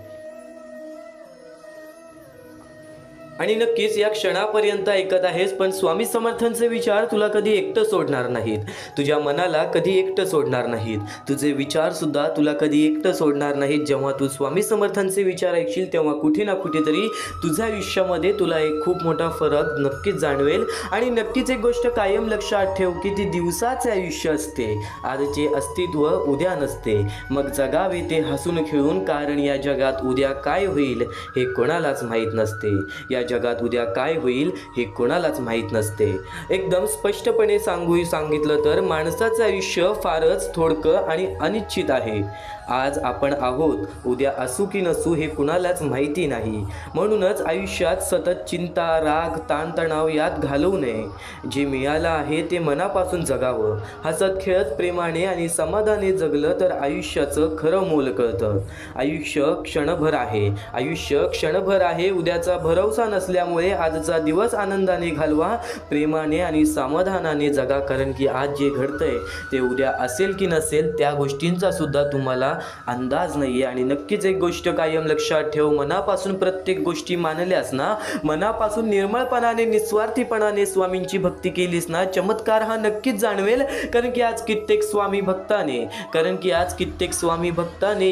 S1: आणि नक्कीच या क्षणापर्यंत ऐकत आहेस, पण स्वामी समर्थांचे विचार तुला कधी एकटं सोडणार नाहीत. तुझ्या मनाला कधी एकटं सोडणार नाहीत. तुझे विचार सुद्धा तुला कधी एकटं सोडणार नाहीत. जेव्हा तू स्वामी समर्थांचे विचार ऐकशील तेव्हा कुठे ना कुठेतरी तुझ्या आयुष्यामध्ये तुला एक खूप मोठा फरक नक्कीच जाणवेल. आणि नक्कीच एक गोष्ट कायम लक्षात ठेव की ती दिवसाचे आयुष्य असते. आजचे अस्तित्व उद्या नसते. मग जगावे ते हसून खेळून, कारण या जगात उद्या काय होईल हे कोणालाच माहीत नसते. या जगात उद्या काय होईल हे कोणालाच माहीत नसते. एकदम स्पष्टपणे सांगितलं तर माणसाचं आयुष्य फारच थोडकं आणि अनिश्चित आहे. आज आपण आहोत, उद्या असू की नसू हे कुणालाच माहिती नाही. म्हणूनच आयुष्यात सतत चिंता, राग, ताणतणाव यात घालवू नये. जे मिळालं आहे ते मनापासून जगावं. हसत खेळत प्रेमाने आणि समाधाने जगलं तर आयुष्याचं खरं मोल कळतं. आयुष्य क्षणभर आहे. आयुष्य क्षणभर आहे. उद्याचा भरवसा नसल्यामुळे आजचा दिवस आनंदाने घालवा. प्रेमाने आणि समाधानाने जगा, कारण की आज जे घडतंय ते उद्या असेल की नसेल त्या गोष्टींचा सुद्धा तुम्हाला अंदाज नाहीये. आणि नक्कीच एक गोष्ट कायम लक्षात ठेव, मनापासून प्रत्येक गोष्टी मानल्यास ना, मनापासून निर्मळपणाने निस्वार्थीपणाने स्वामींची भक्ती केलीस ना, चमत्कार हा नक्कीच जाणवेल. कारण की आज कित्येक स्वामी भक्ताने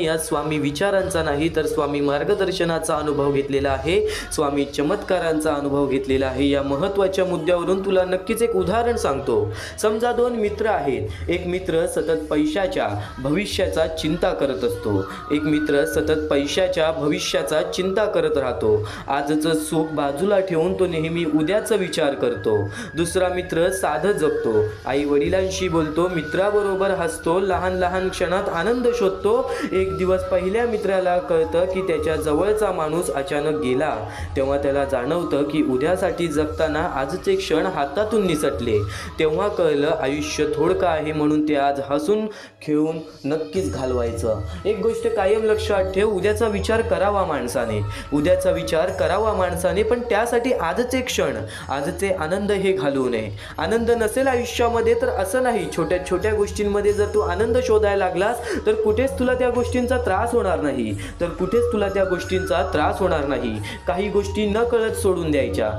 S1: या स्वामी विचारांचा नाही तर स्वामी मार्गदर्शनाचा अनुभव घेतलेला आहे. स्वामी चमत्कारांचा अनुभव घेतलेला आहे. या महत्त्वाच्या मुद्द्यावरून तुला नक्कीच एक उदाहरण सांगतो. समजा दोन मित्र आहेत. एक मित्र सतत पैशाच्या भविष्याचा चिंता करत असतो. एक मित्र सतत पैशाच्या भविष्याचा चिंता करत राहतो. आजचं सुख बाजूला ठेवून तो नेहमी उद्याचा विचार करतो. दुसरा मित्र साधं जगतो. आई वडिलांशी बोलतो, मित्राबरोबर हसतो, लहान लहान क्षणात आनंद शोधतो. एक दिवस पहिल्या मित्राला कळतं की त्याच्या जवळचा माणूस अचानक गेला. तेव्हा त्याला जाणवतं की उद्यासाठी जगताना आजचे क्षण हातातून निसटले. तेव्हा कळलं आयुष्य थोडकं आहे, म्हणून ते आज हसून खेळून नक्कीच घालवायचं. एक गोष्ट कायम लक्षात ठेव, उद्याचा विचार करावा माणसाने, पण त्यासाठी आजचे क्षण, आजचे आनंद हे घालवू नये. आनंद नसेल आयुष्यामध्ये तर असं नाही, छोट्या छोट्या गोष्टींमध्ये जर तू आनंद शोधायला लागलास तर कुठेच तुला त्या गोष्टींचा त्रास होणार नाही. काही गोष्टी न कळत सोडून द्यायच्या,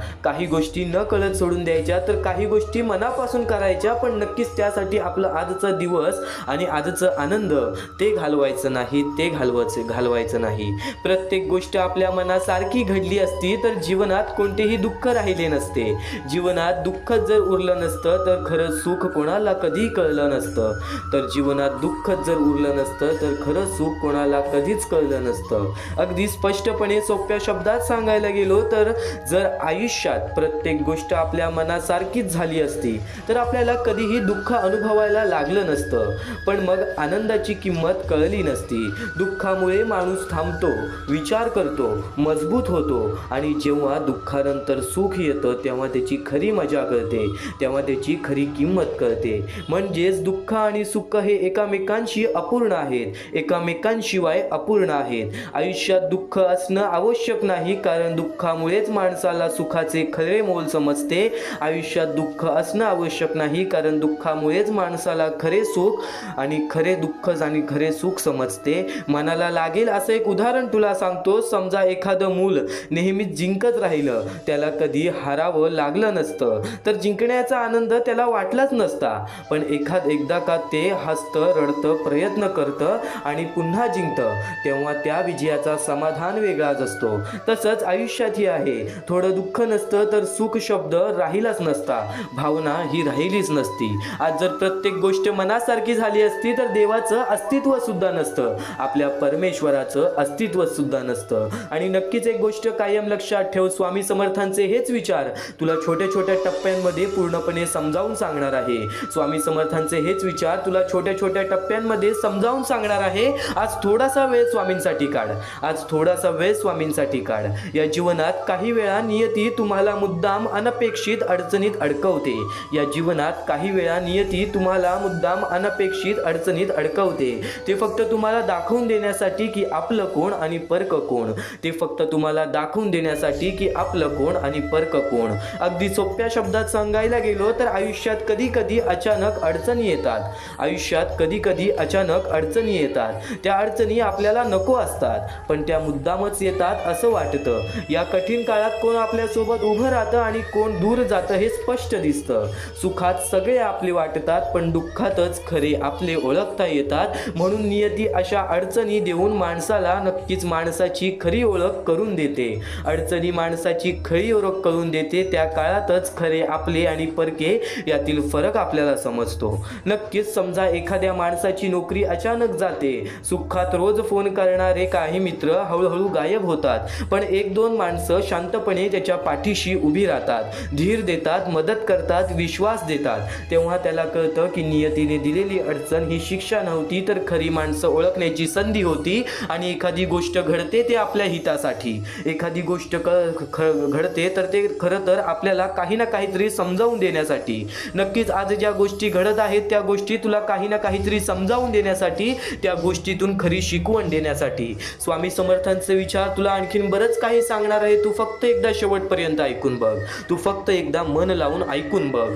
S1: तर काही गोष्टी मनापासून करायच्या, पण नक्कीच त्यासाठी आपलं आजचा दिवस आणि आजचं आनंद ते घालवायचं नाही. प्रत्येक गोष्ट आपल्या मनासारखी घडली असती तर जीवनात कोणतेही दुःख राहिले नसते. जीवनात दुःख जर उरलं नसतं तर खरं सुख कोणाला कधी कळलं नसतं. कधीच कळलं नसतं. अगदी स्पष्टपणे सोप्या शब्दात सांगायला गेलो तर जर आयुष्यात प्रत्येक गोष्ट आपल्या मनासारखीच झाली असती तर आपल्याला कधीही दुःख अनुभवायला लागलं नसतं. पण मग आनंदाची किंमत कळली नसती. दुःखामुळे माणूस थांबतो, विचार करतो, मजबूत होतो आणि जेव्हा दुःखानंतर सुख येतं तेव्हा त्याची खरी मजा कळते, तेव्हा त्याची खरी किंमत कळते. म्हणजेच दुःख आणि सुख हे एकामेकांशी अपूर्ण आहेत, एकामेकांशिवाय अपूर्ण आहेत. आयुष्यात दुःख असणं आवश्यक नाही, कारण दुःखामुळेच माणसाला सुखाचे खरे मोल समजते. आयुष्यात दुःख असणं आवश्यक नाही, कारण दुःखामुळेच माणसाला खरे सुख आणि खरे दुःख आणि खरे सुख समजते. मनाला लागेल असं एक उदाहरण तुला सांगतो. समजा एखादं मूल नेहमीच जिंकत राहिलं, त्याला कधी हारावं लागलं नसतं, तर जिंकण्याचा आनंद त्याला वाटलाच नसता. पण एकदा का ते हसतं, रडतं, प्रयत्न करतं आणि पुन्हा जिंकतं, तेव्हा त्या विजयाचा समाधान वेगळाच असतो. तसंच आयुष्यातही आहे. थोडं दुःख नसतं तर सुख शब्द राहिलाच नसता, भावना ही राहिलीच नसती. आज जर प्रत्येक गोष्ट मनासारखी झाली असती तर देवाचं अस्तित्व सुद्धा नसतं, आपल्या परमेश्वराचं अस्तित्व सुद्धा नसतं. आणि नक्कीच एक गोष्ट कायम लक्षात ठेव, स्वामी समर्थांचे हेच विचार तुला छोट्या छोट्या टप्प्यांमध्ये पूर्णपणे समजावून सांगणार आहे. स्वामी समर्थांचे हेच विचार तुला छोट्या छोट्या टप्प्यांमध्ये समजावून सांगणार आहे. आज थोडासा वेळ स्वामींसाठी काढ, आज थोडासा वेळ स्वामींसाठी काढ. या जीवनात काही वेळा नियती तुम्हाला मुद्दाम अनपेक्षित अडचणीत अडकवते. या जीवनात काही वेळा नियती तुम्हाला मुद्दाम अनपेक्षित अडचणीत अडकवते. ते फक्त तुम्हाला दाखवून देण्यासाठी की आपलं कोण आणि परक कोण. ते फक्त तुम्हाला दाखवून देण्यासाठी की आपलं कोण आणि परक कोण. अगदी सोप्या शब्दात सांगायला गेलो तर आयुष्यात कधी कधी अचानक अडचणी येतात. आयुष्यात कधी कधी अचानक अडचणी येतात. त्या अडचणी आपल्याला नको असतात, पण त्या मुद्दामच येतात असं वाटतं. या कठीण काळात कोण आपल्यासोबत उभं राहतं आणि कोण दूर जातं हे स्पष्ट दिसतं. सुखात सगळे आपले वाटतात, पण दुःखातच खरे आपले ओळखता येतात. म्हणून नियती अशा अडचणी देऊन माणसाला नक्कीच माणसाची खरी ओळख करून देते. अडचणी माणसाची खरी ओळख करून देते. त्या काळातच खरे आपले आणि परके यातील फरक आपल्याला समजतो. नक्कीच समजा एखाद्या माणसाची नोकरी अचानक जाते. सुखात रोज फोन करणारे काही मित्र हळूहळू गायब होतात, पण एक दोन माणसं शांतपणे त्याच्या पाठीशी उभी राहतात, धीर देतात, मदत करतात, विश्वास देतात. तेव्हा त्याला कळतं की नियतीने दिलेली अडचण ही शिक्षा नव्हती, तर खरी माणसं ओळखण्याची संधी होती. आणि एखादी गोष्ट घडते ते आपल्या हितासाठी, एखादी गोष्ट घडते तर ते खरं तर आपल्याला काही ना काहीतरी समजावून देण्यासाठी. नक्कीच आज ज्या गोष्टी घडत आहेत त्या गोष्टी तुला काही ना काहीतरी समजावून देण्यासाठी, त्या गोष्टीतून खरी शिकवण देण्यासाठी. स्वामी समर्थांचे विचार तुला आणखीन बरंच काही सांगणार आहे. तू फक्त एकदा शेवटपर्यंत ऐकून बघ, तू फक्त एकदा मन लावून ऐकून बघ.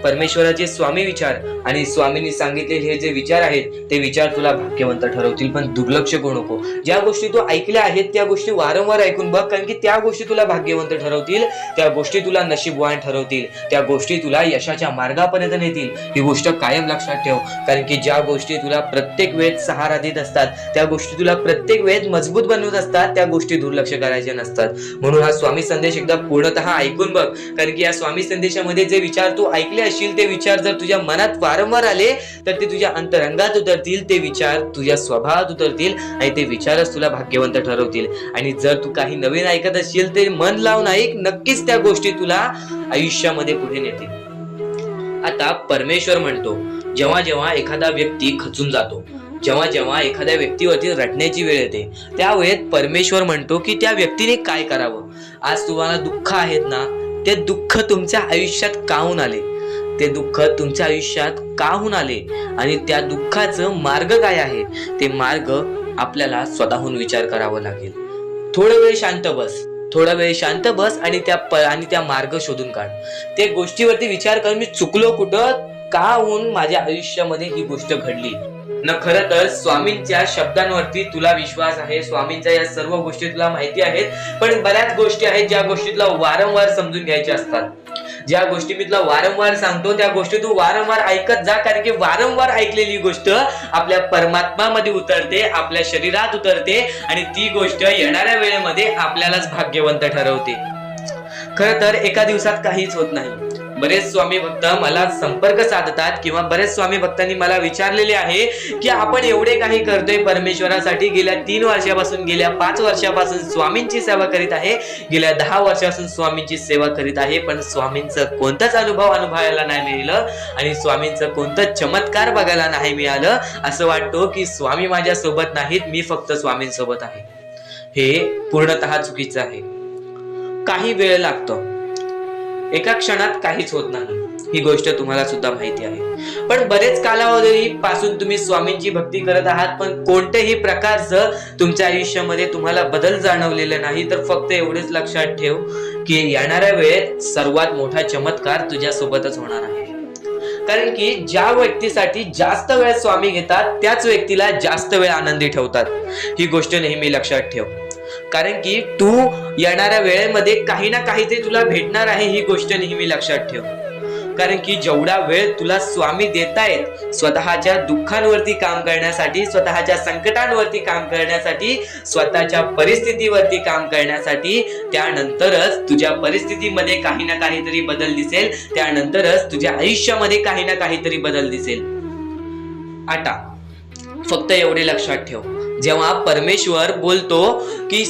S1: परमेश्वराचे स्वामी विचार आणि स्वामींनी सांगितलेले हे जे विचार आहेत ते विचार तुला भाग्यवंत ठरवतील. पण दुर्लक्ष करू नको. ज्या गोष्टी तू ऐकल्या आहेत त्या गोष्टी वारंवार ऐकून बघ, कारण की त्या गोष्टी तुला भाग्यवंत ठरवतील, त्या गोष्टी तुला नशीबवान ठरवतील, त्या गोष्टी तुला यशाच्या मार्गापर्यंत नेतील. ही गोष्ट कायम लक्षात ठेव, कारण की ज्या गोष्टी तुला प्रत्येक वेळेस सहारा देत असतात, त्या गोष्टी तुला प्रत्येक वेळेस मजबूत बनवत असतात, त्या गोष्टी दुर्लक्ष करायचे नसतात. म्हणून हा स्वामी संदेश एकदा पूर्णतः ऐकून बघ, कारण की या स्वामी संदेशामध्ये जे विचार तू ऐकले असतील ते विचार जर तुझ्या मनात वारंवार आले तर ते तुझ्या अंतरंगात उतरतील, ते विचार तुझ्या स्वभावात उतरतील आणि ते विचारच तुला भाग्यवंत ठरवतील. आणि जर तू काही नवीन ऐकत असशील ते मन लावून ऐक, नक्कीच त्या गोष्टी तुला आयुष्यामध्ये पुढे नेतील. आता परमेश्वर म्हणतो, जेव्हा जेव्हा एखादा व्यक्ती खचून जातो, जेव्हा जेव्हा एखाद्या व्यक्तीवरती रडण्याची वेळ येते, त्यावेळेस परमेश्वर म्हणतो की त्या व्यक्तीने काय करावं. आज तुम्हाला दुःख आहेत ना, ते दुःख तुमच्या आयुष्यात का होऊन आले, ते दुःख तुमच्या आयुष्यात का होऊन आले आणि त्या दुःखाचं मार्ग काय आहे, ते मार्ग आपल्याला स्वतःहून विचार करावा लागेल. थोडा वेळ शांत बस, थोडा वेळ शांत बस आणि त्या मार्ग शोधून काढ. त्या गोष्टीवरती विचार कर, मी चुकलो कुठं, का होऊन माझ्या आयुष्यामध्ये ही गोष्ट घडली ना. खरं तर स्वामींच्या शब्दांवरती तुला विश्वास आहे, स्वामींच्या या सर्व गोष्टी तुला माहिती आहेत, पण बऱ्याच गोष्टी आहेत ज्या गोष्टी तुला वारंवार समजून घ्यायच्या असतात. ज्या गोष्टी मी तुला वारंवार सांगतो त्या गोष्टी तू वारंवार ऐकत जा, कारण की वारंवार ऐकलेली गोष्ट आपल्या परमात्मामध्ये उतरते, आपल्या शरीरात उतरते आणि ती गोष्ट येणाऱ्या वेळेमध्ये आपल्यालाच भाग्यवंत ठरवते. खरं तर एका दिवसात काहीच होत नाही. बरेच स्वामी भक्त मला संपर्क साधतात किंवा बरेच स्वामी भक्तांनी मला विचारलेले आहे की आपण एवढे काही करतोय परमेश्वरासाठी, गेल्या 3 वर्षापासून, गेल्या 5 वर्षापासून स्वामींची सेवा करीत आहे, गेल्या 10 वर्षापासून स्वामींची सेवा करीत आहे, पण स्वामींचं कोणताच अनुभवायला नाही मिळालं आणि स्वामींचं कोणतं चमत्कार बघायला नाही मिळालं. असं वाटतं की स्वामी माझ्या सोबत नाहीत, मी फक्त स्वामींसोबत आहे. हे पूर्णतः चुकीचं आहे. काही वेळ लागतो, एका क्षणात काहीच होत नाही, ही गोष्ट तुम्हाला सुद्धा माहिती आहे. पण बरेच कालावधी पासून तुम्ही स्वामींची भक्ती करत आहात, पण कोणत्याही प्रकारचं तुमच्या आयुष्यामध्ये तुम्हाला बदल जाणवलेला नाही. तर फक्त एवढेच लक्षात ठेव की येणाऱ्या वेळेत सर्वात मोठा चमत्कार तुझ्या सोबतच होणार आहे. कारण की ज्या व्यक्तीसाठी जास्त वेळ स्वामी घेतात त्याच व्यक्तीला जास्त वेळ आनंदी ठेवतात. ही गोष्ट नेहमी लक्षात ठेव. कारण की तू येणाऱ्या वेळेमध्ये काही ना काहीतरी तुला भेटणार आहे, ही गोष्ट नेहमी लक्षात ठेव. कारण की जेवढा वेळ तुला स्वामी देतायत स्वतःच्या दुःखांवरती काम करण्यासाठी, स्वतःच्या संकटांवरती काम करण्यासाठी, स्वतःच्या परिस्थितीवरती काम करण्यासाठी, त्यानंतरच तुझ्या परिस्थितीमध्ये काही ना काहीतरी बदल दिसेल, त्यानंतरच तुझ्या आयुष्यामध्ये काही ना काहीतरी बदल दिसेल. आता फक्त एवढे लक्षात ठेव, जेव्हा परमेश्वर बोलतो की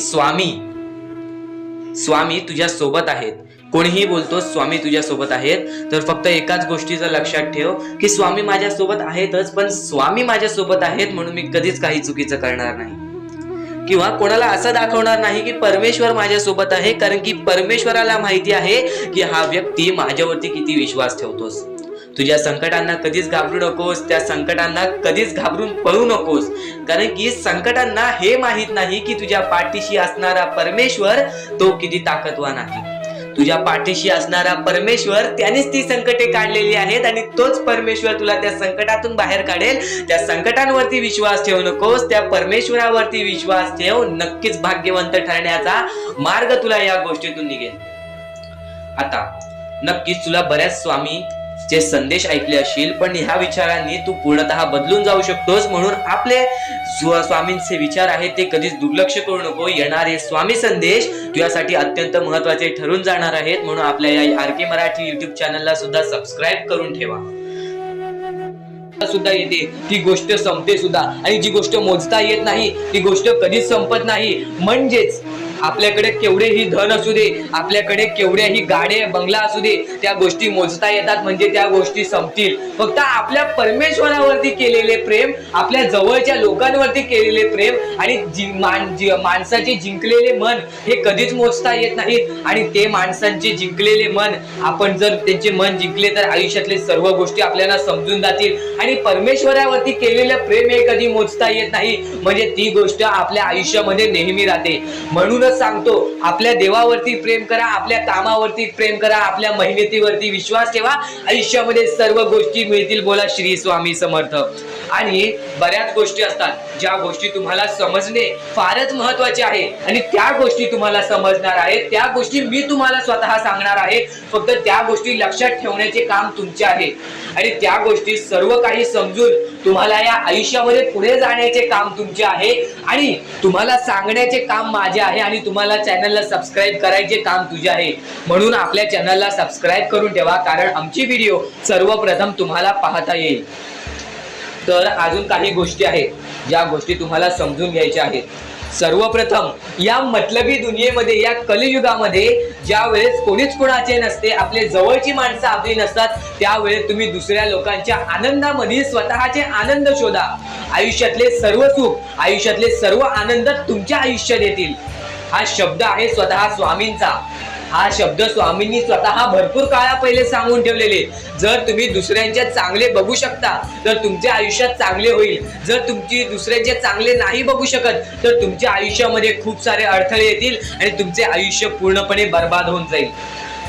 S1: स्वामी तुझ्या सोबत आहेत, कोणीही बोलतो स्वामी तुझ्या सोबत आहेत, तर फक्त एकाच गोष्टीचं लक्षात ठेव की स्वामी माझ्या सोबत आहेतच, पण स्वामी माझ्या सोबत आहेत म्हणून मी कधीच काही चुकीचं करणार नाही किंवा कोणाला असं दाखवणार नाही की परमेश्वर माझ्या सोबत आहे. कारण की परमेश्वराला माहिती आहे की हा व्यक्ती माझ्यावरती किती विश्वास ठेवतोस. तुझ्या संकटांना कधीच घाबरू नकोस, त्या संकटांना कधीच घाबरून पळू नकोस. कारण की संकटांना हे माहित नाही की तुझ्या पाठीशी असणारा परमेश्वर तो किती ताकदवान आहे. तुझ्या पाठीशी असणारा परमेश्वर त्यानेच ती संकटे काढलेली आहेत आणि तोच परमेश्वर तुला त्या संकटातून बाहेर काढेल. त्या संकटांवरती विश्वास ठेवू नकोस, त्या परमेश्वरावरती विश्वास ठेव. नक्कीच भाग्यवंत ठरण्याचा मार्ग तुला या गोष्टीतून निघेल. आता नक्कीच तुला बऱ्याच स्वामी चे संदेश ऐकले असतील, पण ह्या विचारांनी तू पूर्णतः बदलून जाऊ शकतोस. म्हणून आपले स्वामींचे विचार आहेत ते कधीच दुर्लक्ष करू नको. येणारे स्वामी संदेश तुझ्यासाठी अत्यंत महत्वाचे ठरून जाणार आहेत. म्हणून आपल्या या RK मराठी YouTube चॅनलला सुद्धा सबस्क्राईब करून ठेवा. सुद्धा येते ती गोष्ट संपते सुद्धा, आणि जी गोष्ट मोजता येत नाही ती गोष्ट कधीच संपत नाही. म्हणजेच आपल्याकडे केवढेही धन असू दे, आपल्याकडे केवढ्याही गाड्या बंगला असू दे, त्या गोष्टी मोजता येतात म्हणजे त्या गोष्टी संपतील. फक्त आपल्या परमेश्वरावरती केलेले प्रेम, आपल्या जवळच्या लोकांवरती केलेले प्रेम आणि माणसाचे जिंकलेले मन हे कधीच मोजता येत नाहीत. आणि ते माणसांचे जिंकलेले मन, आपण जर त्यांचे मन जिंकले तर आयुष्यातले सर्व गोष्टी आपल्याला समजून जातील. आणि परमेश्वरावरती केलेलं प्रेम हे कधी मोजता येत नाही, म्हणजे ती गोष्ट आपल्या आयुष्यामध्ये नेहमी राहते. म्हणूनच सांगतो, आपल्या देवावरती प्रेम करा, आपल्या कामावरती प्रेम करा, आपल्या मेहनतीवरती विश्वास ठेवा, आयुष्यामध्ये सर्व गोष्टी मिळतील. बोला श्री स्वामी समर्थ. आणि बऱ्याच गोष्टी असतात ज्या गोष्टी तुम्हाला समजणे फारच महत्वाचे आहे, आणि त्या गोष्टी तुम्हाला समजणार आहेत, त्या गोष्टी मी तुम्हाला स्वतः सांगणार आहे. फक्त त्या गोष्टी लक्षात ठेवण्याचे काम तुमचे आहे, आणि त्या गोष्टी सर्व काही समजून तुम्हाला या आयुष्यामध्ये पुढे जाण्याचे काम तुमचे आहे, आणि तुम्हाला सांगण्याचे काम माझे आहे, आणि तुम्हाला चॅनलला सबस्क्राईब करायचे काम तुझे आहे. म्हणून आपल्या चॅनलला सबस्क्राईब करून ठेवा, कारण आमची व्हिडिओ सर्वप्रथम तुम्हाला पाहता येईल. तर अजून काही गोष्टी आहेत ज्या गोष्टी तुम्हाला समजून घ्यायच्या आहेत. सर्वप्रथम या मतलबी दुनियेमध्ये, या कलियुगामध्ये ज्या वेळेस कोणीच कोणाचे नसते, आपले जवळची माणसं आपली नसतात, त्यावेळेस तुम्ही दुसऱ्या लोकांच्या आनंदामध्ये स्वतःचे आनंद शोधा. आयुष्यातले सर्व सुख, आयुष्यातले सर्व आनंद तुमच्या आयुष्यात येतील. हा शब्द आहे स्वतः स्वामींचा. हा शब्द स्वामींनी स्वतः भरपूर काळा पहिले सांगून ठेवलेले. जर तुम्ही दुसऱ्यांचे चांगले बघू शकता तर तुमच्या आयुष्यात चांगले होईल. जर तुमची दुसऱ्यांचे चांगले नाही बघू शकत तर तुमच्या आयुष्यामध्ये खूप सारे अडथळे येतील आणि तुमचे आयुष्य पूर्णपणे बर्बाद होऊन जाईल.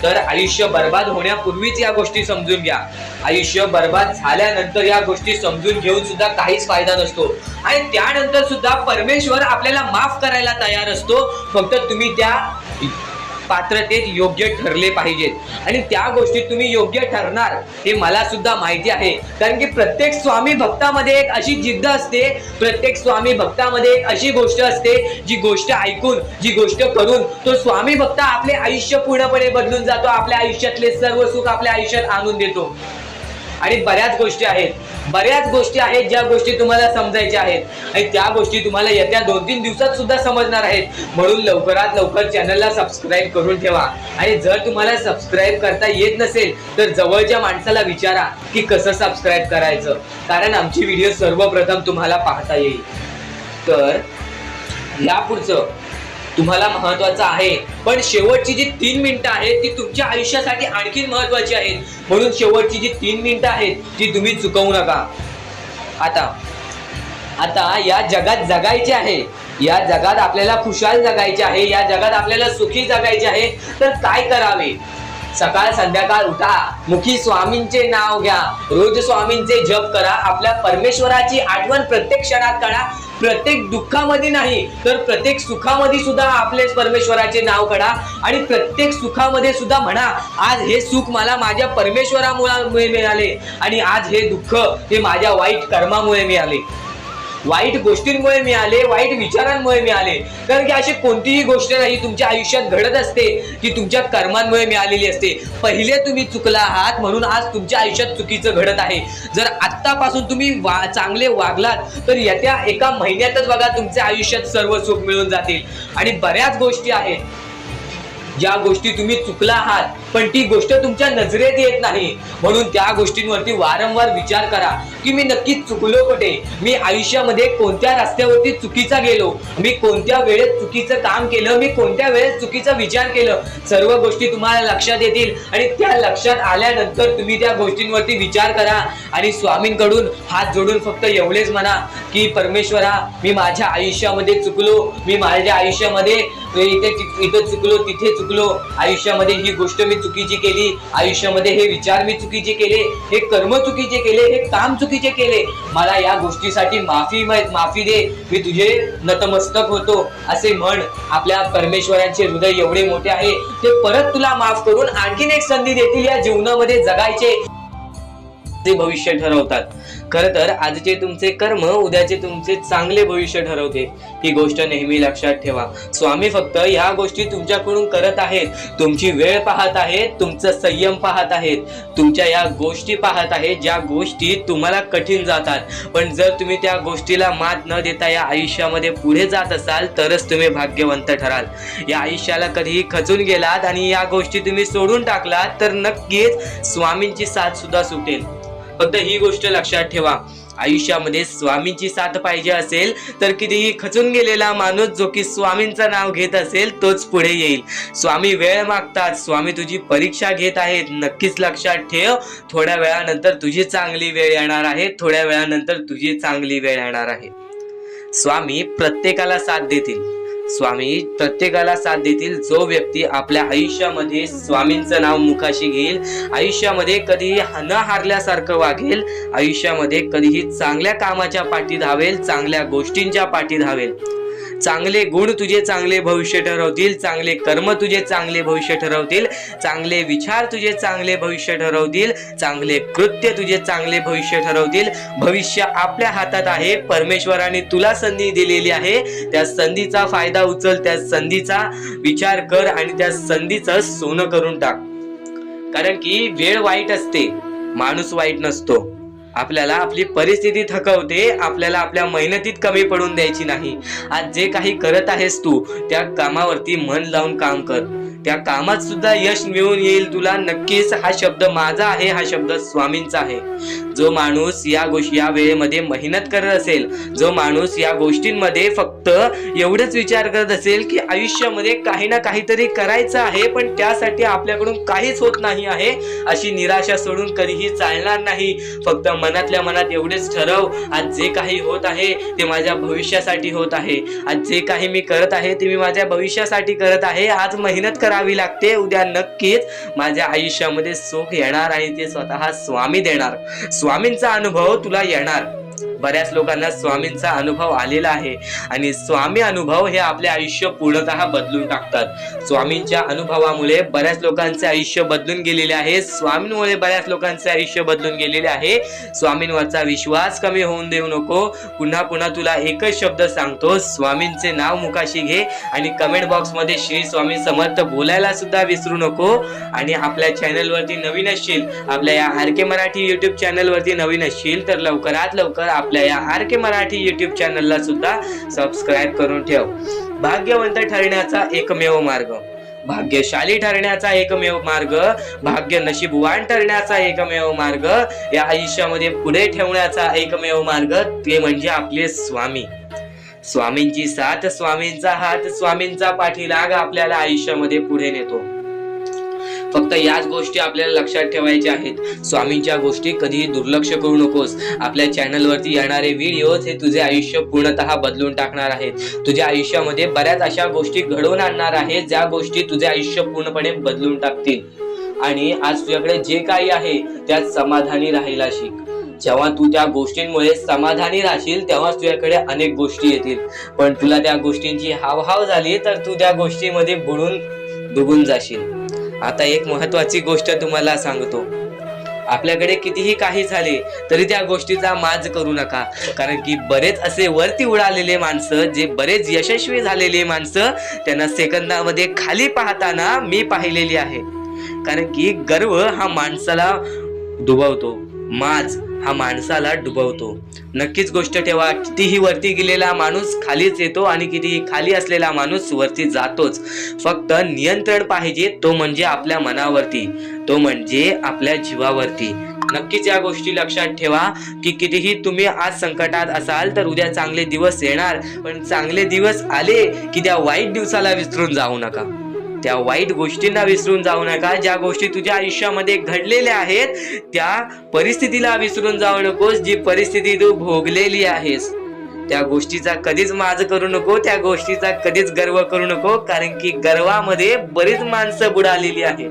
S1: तर आयुष्य बर्बाद होण्यापूर्वीच या गोष्टी समजून घ्या. आयुष्य बर्बाद झाल्यानंतर या गोष्टी समजून घेऊन सुद्धा काहीच फायदा नसतो, आणि त्यानंतर सुद्धा परमेश्वर आपल्याला माफ करायला तयार असतो. फक्त तुम्ही त्या
S2: पात्रतेत योग्य ठरले पाहिजेत आणि त्या गोष्टीत तुम्ही योग्य ठरणार हे मला सुद्धा माहिती आहे. कारण की प्रत्येक स्वामी भक्तामध्ये एक अशी जिद्द असते, प्रत्येक स्वामी भक्तामध्ये एक अशी गोष्ट असते, जी गोष्ट ऐकून, जी गोष्ट करून तो स्वामी भक्त आपले आयुष्य पूर्णपणे बदलून जातो, आपल्या आयुष्यातले सर्व सुख आपल्या आयुष्यात आणून देतो. आणि बऱ्याच गोष्टी आहेत ज्या गोष्टी तुम्हाला समजायच्या आहेत आणि त्या गोष्टी तुम्हाला येत्या 2-3 दिवसात सुद्धा समजणार आहेत. म्हणून लवकरात लवकर चॅनलला सबस्क्राईब करून ठेवा. आणि जर तुम्हाला सबस्क्राईब करता येत नसेल तर जवळच्या माणसाला विचारा की कसं सबस्क्राईब करायचं, कारण आमची व्हिडिओ सर्वप्रथम तुम्हाला पाहता येईल. तर यापुढचं तुम्हाला महत्वाचं आहे, पण शेवटची जी 3 मिनिटं आहेत ती तुमच्या आयुष्यासाठी आणखी महत्वाची आहेत. म्हणून शेवटची जी 3 मिनिटं आहेत ती तुम्ही चुकवू नका. आता या जगात जगायचे आहे, या जगात आपल्याला खुशाल जगायचे आहे, या जगात आपल्याला सुखी जगायचे आहे. तर काय करावे? सकाळ संध्याकाळ उठा, मुखी स्वामींचे नाव घ्या, रोज स्वामींचे जप करा, आपल्या परमेश्वराची आठवण प्रत्येक क्षणात करा. प्रत्येक दुःखामध्ये नाही तर प्रत्येक सुखामध्ये सुद्धा आपले परमेश्वराचे नाव काढा आणि प्रत्येक सुखामध्ये सुद्धा म्हणा, आज हे सुख मला माझ्या परमेश्वरामुळे मिळाले आणि आज हे दुःख हे माझ्या वाईट कर्मामुळे मिळाले, वाईट गोष्टींमुळे मिळाले, वाईट विचारांमुळे मिळाले. कारण की अशी कोणतीही गोष्ट नाही तुमच्या आयुष्यात घडत असते की तुमच्या कर्मांमुळे मिळालेली असते. पहिले तुम्ही चुकला आहात म्हणून आज तुमच्या आयुष्यात चुकीचं घडत आहे. जर आत्तापासून तुम्ही चांगले वागलात तर येत्या 1 महिन्यातच बघा तुमच्या आयुष्यात सर्व सुख मिळून जातील. आणि बऱ्याच गोष्टी आहेत ज्या गोष्टी तुम्ही चुकला आहात पण ती गोष्ट तुमच्या नजरेत येत नाही. म्हणून त्या गोष्टींवरती वारंवार विचार करा की मी नक्की चुकलो कुठे, मी आयुष्यामध्ये कोणत्या रस्त्यावरती चुकीचा गेलो, मी कोणत्या वेळेत चुकीचं काम केलं, मी कोणत्या वेळेत चुकीचा विचार केलं. सर्व गोष्टी तुम्हाला लक्षात येतील आणि त्या लक्षात आल्यानंतर तुम्ही त्या गोष्टींवरती विचार करा आणि स्वामींकडून हात जोडून फक्त एवढेच म्हणा की परमेश्वरा, मी माझ्या आयुष्यामध्ये चुकलो, मी माझ्या आयुष्यामध्ये इथे चुकलो, तिथे चुकलो, आयुष्यामध्ये ही गोष्ट मी चुकीची केली, आयुष्यामध्ये हे विचार मी चुकीचे केले, हे कर्म चुकीचे केले, हे काम चुकीचे केले, मला या गोष्टीसाठी माफी दे, मी तुझे नतमस्तक होतो असे म्हण. आपल्या परमेश्वरांचे हृदय एवढे मोठे आहे, ते परत तुला माफ करून आणखीन एक संधी देतील या जीवनामध्ये जगायचे. ते भविष्य ठरवतात. खरं तर आजचे तुमचे कर्म उद्याचे तुमचे चांगले भविष्य ठरवते. ही गोष्ट नेहमी लक्षात ठेवा. स्वामी फक्त ह्या गोष्टी तुमच्याकडून करत आहेत, तुमची वेळ पाहत आहेत, तुमचा संयम पाहत आहेत, तुमच्या या गोष्टी पाहत आहेत ज्या गोष्टी तुम्हाला कठीण जातात. पण जर तुम्ही त्या गोष्टीला मात न देता या आयुष्यामध्ये पुढे जात असाल तरच तुम्ही भाग्यवंत ठराल. या आयुष्याला कधीही खचून गेलात आणि या गोष्टी तुम्ही सोडून टाकलात तर नक्कीच स्वामींची साथ सुद्धा सुटेल. फक्त ही गोष्ट लक्षात ठेवा, आयुष्यामध्ये स्वामींची साथ पाहिजे असेल तर कितीही खचून गेलेला माणूस जो की स्वामींचं नाव घेत असेल तोच पुढे येईल. स्वामी वेळ मागतात, स्वामी तुझी परीक्षा घेत आहेत. नक्कीच लक्षात ठेव, थोड्या वेळानंतर तुझी चांगली वेळ येणार आहे, थोड्या वेळानंतर तुझी चांगली वेळ येणार आहे. स्वामी प्रत्येकाला साथ देतील, स्वामी प्रत्येकाला साथ देतील. जो व्यक्ती आपल्या आयुष्यामध्ये स्वामींचं नाव मुखाशी घेईल, आयुष्यामध्ये कधीही न हारल्यासारखं वागेल, आयुष्यामध्ये कधीही चांगल्या कामाच्या पाठी धावेल, चांगल्या गोष्टींच्या पाठी धावेल. चांगले गुण तुझे चांगले भविष्य ठरवतील, चांगले कर्म तुझे चांगले भविष्य ठरवतील, चांगले विचार तुझे चांगले भविष्य ठरवतील, चांगले कृत्य तुझे चांगले भविष्य ठरवतील. भविष्य आपल्या हातात आहे. परमेश्वराने तुला संधी दिलेली आहे, त्या संधीचा फायदा उचल, त्या संधीचा विचार कर आणि त्या संधीचं सोनं करून टाक. कारण की वेळ वाईट असते, माणूस वाईट नसतो. आपल्याला आपली परिस्थिती थकवते, आपल्याला आपल्या मेहनतीत कमी पडून द्यायची नाही. आज जे काही करत आहेस तू त्या कामावरती मन लावून काम कर, त्या कामात सुद्धा यश मिळून येईल तुला. नक्कीच हा शब्द माझा आहे, हा शब्द स्वामींचा आहे. जो माणूस या वेळेमध्ये मेहनत करत असेल, जो माणूस या गोष्टींमध्ये फक्त एवढंच विचार करत असेल की आयुष्यामध्ये काही ना काहीतरी करायचं आहे पण त्यासाठी आपल्याकडून काहीच होत नाही आहे, अशी निराशा सोडून कधीही चालणार नाही. फक्त मनातल्या मनात एवढेच ठरव, आज जे काही होत आहे ते माझ्या भविष्यासाठी होत आहे, आज जे काही मी करत आहे ते मी माझ्या भविष्यासाठी करत आहे. आज मेहनत करावी लागते, उद्या नक्कीच माझ्या आयुष्यामध्ये सुख येणार आणि ते स्वतः स्वामी देणार. स्वामींचा अनुभव तुला येणार.
S1: बऱ्याच लोकांना स्वामींचा अनुभव आलेला आहे आणि स्वामी अनुभव हे आपले आयुष्य पूर्णतः बदलून टाकतात. स्वामींच्या अनुभवामुळे बऱ्याच लोकांचे आयुष्य बदलून गेलेले आहे. स्वामींमुळे बऱ्याच लोकांचे आयुष्य बदलून गेलेले आहे. स्वामींवरचा विश्वास कमी होऊन देऊ नको. पुन्हा पुन्हा तुला एकच शब्द सांगतो, स्वामींचे नाव मुखाशी घे आणि कमेंट बॉक्स मध्ये श्री स्वामी समर्थ बोलायला सुद्धा विसरू नको. आणि आपल्या चॅनल वरती नवीन असशील, आपल्या या RK मराठी युट्यूब चॅनल वरती नवीन असशील तर लवकरात लवकर आपल्या या RK मराठी युट्यूब चॅनलला सुद्धा सबस्क्राईब करून ठेव. भाग्यवंत ठरण्याचा एकमेव मार्ग, भाग्यशाली ठरण्याचा एकमेव मार्ग, भाग्य नशीबवान ठरण्याचा एकमेव मार्ग, या आयुष्यामध्ये पुढे ठेवण्याचा एकमेव मार्ग ते म्हणजे आपले स्वामी. स्वामींची साथ, स्वामींचा हात, स्वामींचा पाठीलाग आपल्याला आयुष्यामध्ये पुढे नेतो. फक्त याच गोष्टी आपल्याला लक्षात ठेवायच्या आहेत. स्वामींच्या गोष्टी कधीही दुर्लक्ष करू नकोस. आपल्या चॅनल वरती येणारे व्हिडिओज हे तुझे आयुष्य पूर्णतः बदलून टाकणार आहेत. तुझ्या आयुष्यामध्ये बऱ्याच अशा गोष्टी घडवून आणणार आहेत ज्या गोष्टी तुझे आयुष्य पूर्णपणे बदलून टाकतील. आणि आज तुझ्याकडे जे काही आहे त्यात समाधानी राहायला शिक. जेव्हा तू त्या गोष्टींमुळे समाधानी राहशील तेव्हाच तुझ्याकडे अनेक गोष्टी येतील. पण तुला त्या गोष्टींची हावभाव झाली तर तू त्या गोष्टीमध्ये बुडून डुबून जाशील. आता एक महत्वाची गोष्ट तुम्हाला सांगतो, आपल्याकडे कितीही काही झाले तरी त्या गोष्टीचा माज करू नका. कारण की बरेच असे वरती उडालेले माणसं, जे बरेच यशस्वी झालेले माणसं, त्यांना सेकंदामध्ये खाली पाहताना मी पाहिलेली आहे. कारण की गर्व हा माणसाला डुबवतो, माज हा माणसाला डुबवतो. नक्कीच गोष्ट ठेवा, कितीही वरती गेलेला माणूस खालीच येतो आणि कितीही खाली असलेला माणूस वरती जातोच. फक्त नियंत्रण पाहिजे, तो म्हणजे आपल्या मनावरती, तो म्हणजे आपल्या जीवावरती. नक्कीच या गोष्टी लक्षात ठेवा की कितीही तुम्ही आज संकटात असाल तर उद्या चांगले दिवस येणार. पण चांगले दिवस आले की त्या वाईट दिवसाला विसरून जाऊ नका, त्या वाईट गोष्टींना विसरून जाऊ नका. ज्या गोष्टी तुझ्या आयुष्यामध्ये घडलेल्या आहेत त्या परिस्थितीला विसरून जाऊ नकोस. जी परिस्थिती तू भोगलेली आहेस त्या गोष्टीचा कधीच माज करू नको, त्या गोष्टीचा कधीच गर्व करू नको. कारण की गर्वामध्ये बरीच माणसं बुडालेली आहेत.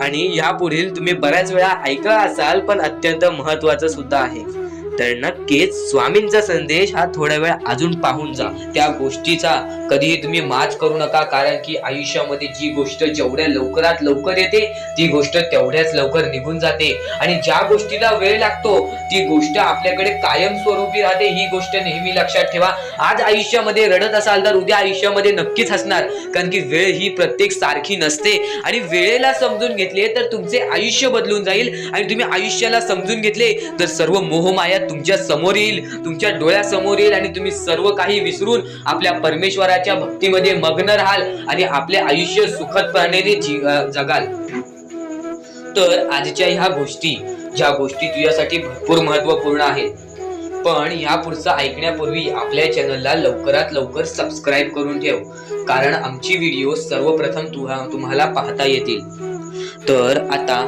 S1: आणि यापुढील तुम्ही बऱ्याच वेळा ऐकला असाल पण अत्यंत महत्वाचं सुद्धा आहे. तर नक्कीच स्वामींचा संदेश हा थोडा वेळ अजून पाहून जा. त्या गोष्टीचा कधीही तुम्ही माज करू नका. कारण की आयुष्यामध्ये जी गोष्ट जेवढ्या लवकरात लवकर येते ती गोष्ट तेवढ्याच लवकर निघून जाते. आणि ज्या गोष्टीला वेळ लागतो ती गोष्ट आपल्याकडे कायम स्वरूपी राहते. ही गोष्ट नेहमी लक्षात ठेवा. आज आयुष्यामध्ये रडत असाल तर उद्या आयुष्यामध्ये नक्कीच हसणार. कारण की वेळ ही प्रत्येक सारखी नसते. आणि वेळेला समजून घेतले तर तुमचे आयुष्य बदलून जाईल. आणि तुम्ही आयुष्याला समजून घेतले तर सर्व मोहमाया तुमच्या समोर येईल, तुमच्या डोळ्यासमोर येईल आणि तुम्ही सर्व काही विसरून आपल्या परमेश्वराच्या भक्तीमध्ये मग्न राहाल आणि आपले आयुष्य सुखदपणे जगाल. तर आजच्या ह्या गोष्टी, ज्या गोष्टी तुझ्यासाठी भरपूर महत्वपूर्ण आहेत, पण ह्या पुढचं ऐकण्यापूर्वी आपल्या चॅनलला लवकरात लवकर सबस्क्राईब करून ठेव. कारण आमची व्हिडिओ सर्वप्रथम तुम्हाला पाहता येतील. तर आता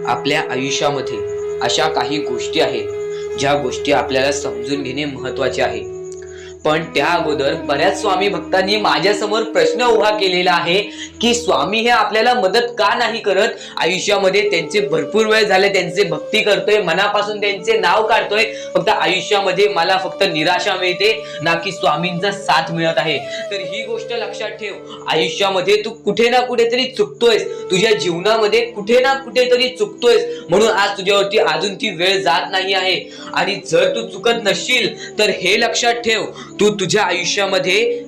S1: आपल्या आयुष्यामध्ये अशा काही गोष्टी आहेत ज्या गोष्टी आपल्याला समजून घेणे महत्वाचे आहे. पण त्या अगोदर बऱ्याच स्वामी भक्तांनी माझ्या समोर प्रश्न उभा केलेला आहे की स्वामी हे आपल्याला मदत का नाही करत. आयुष्यामध्ये त्यांचे भरपूर वेळ झाले, त्यांचे भक्ती करतोय, मनापासून त्यांचे नाव काढतोय, फक्त आयुष्यामध्ये मला फक्त निराशा मिळते, ना की स्वामींचा साथ मिळत आहे. तर ही गोष्ट लक्षात ठेव, आयुष्यामध्ये तू कुठे ना कुठेतरी चुकतोयस, तुझ्या जीवनामध्ये कुठे ना कुठेतरी चुकतोयस. म्हणून आज तुझ्यावरती अजून ती वेळ जात नाही आहे. आणि जर तू चुकत नसशील तर हे लक्षात ठेव, तू तुझ्या आयुष्यामध्ये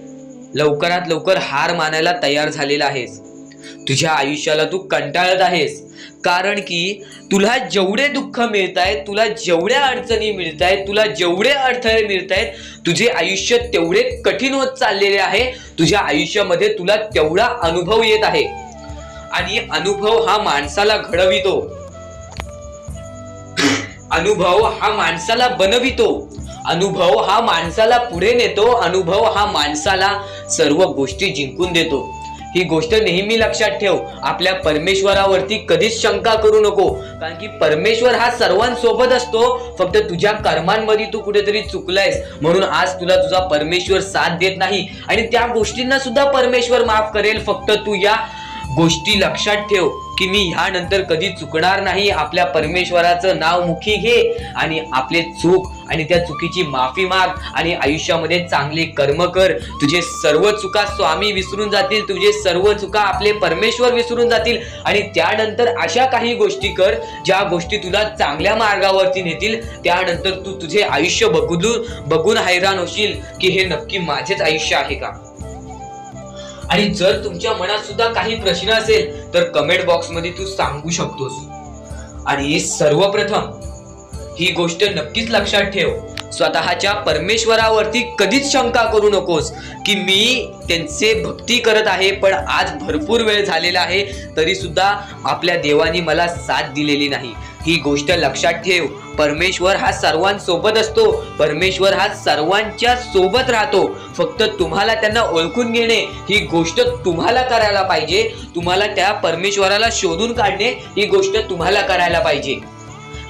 S1: लवकरात लवकर हार मानायला तयार झालेला आहेस. तुझ्या आयुष्याला तू कंटाळत आहेस. कारण की तुला जेवढे दुःख मिळतायत, तुला जेवढ्या अडचणी मिळतायत, तुला जेवढे अडथळे मिळतायत, तुझे आयुष्य तेवढे कठीण होत चाललेले आहे. तुझ्या आयुष्यामध्ये तुला तेवढा अनुभव येत आहे. आणि अनुभव हा माणसाला घडवितो, अनुभव हा माणसाला बनवितो, अनुभव हा माणसाला पुढे नेतो, अनुभव हा माणसाला सर्व गोष्टी जिंकून देतो. ही गोष्ट नेहमी लक्षात ठेव. आपल्या परमेश्वरावरती कधीच शंका करू नको. कारण की परमेश्वर हा सर्वांसोबत असतो. फक्त तुझ्या कर्मांमध्ये तू कुठेतरी चुकलायस म्हणून आज तुला तुझा परमेश्वर साथ देत नाही. आणि त्या गोष्टींना सुद्धा परमेश्वर माफ करेल. फक्त तू या गोष्टी लक्षात ठेव.
S2: की मी ह्यानंतर कधी चुकणार नाही, आपल्या परमेश्वराचं नाव मुखी घे आणि आपले चूक आणि त्या चुकीची माफी माग आणि आयुष्यामध्ये चांगले कर्म कर. तुझे सर्व चुका स्वामी विसरून जातील, तुझे सर्व चुका आपले परमेश्वर विसरून जातील आणि त्यानंतर अशा काही गोष्टी कर ज्या गोष्टी तुला चांगल्या मार्गावरती नेतील. त्यानंतर तू तुझे आयुष्य बघून हैराण होशील की हे नक्की माझेच आयुष्य आहे का. आणि जर तुमच्या मनात सुद्धा काही प्रश्न असेल तर कमेंट बॉक्स मध्ये तू सांगू शकतोस. आणि सर्वप्रथम ही गोष्ट नक्कीच लक्षात ठेव, स्वतःच्या परमेश्वरावरती कधीच शंका करू नकोस की मी त्यांचे भक्ती करत आहे पण आज भरपूर वेळ झालेला आहे तरी सुद्धा आपल्या देवानी मला साथ दिलेली नाही. ही गोष्ट लक्षात ठेव, परमेश्वर हा सर्वांसोबत असतो, परमेश्वर हा सर्वांच्या सोबत राहतो. फक्त तुम्हाला त्यांना ओळखून घेणे ही गोष्ट तुम्हाला करायला पाहिजे. तुम्हाला त्या परमेश्वराला शोधून काढणे ही गोष्ट तुम्हाला करायला पाहिजे.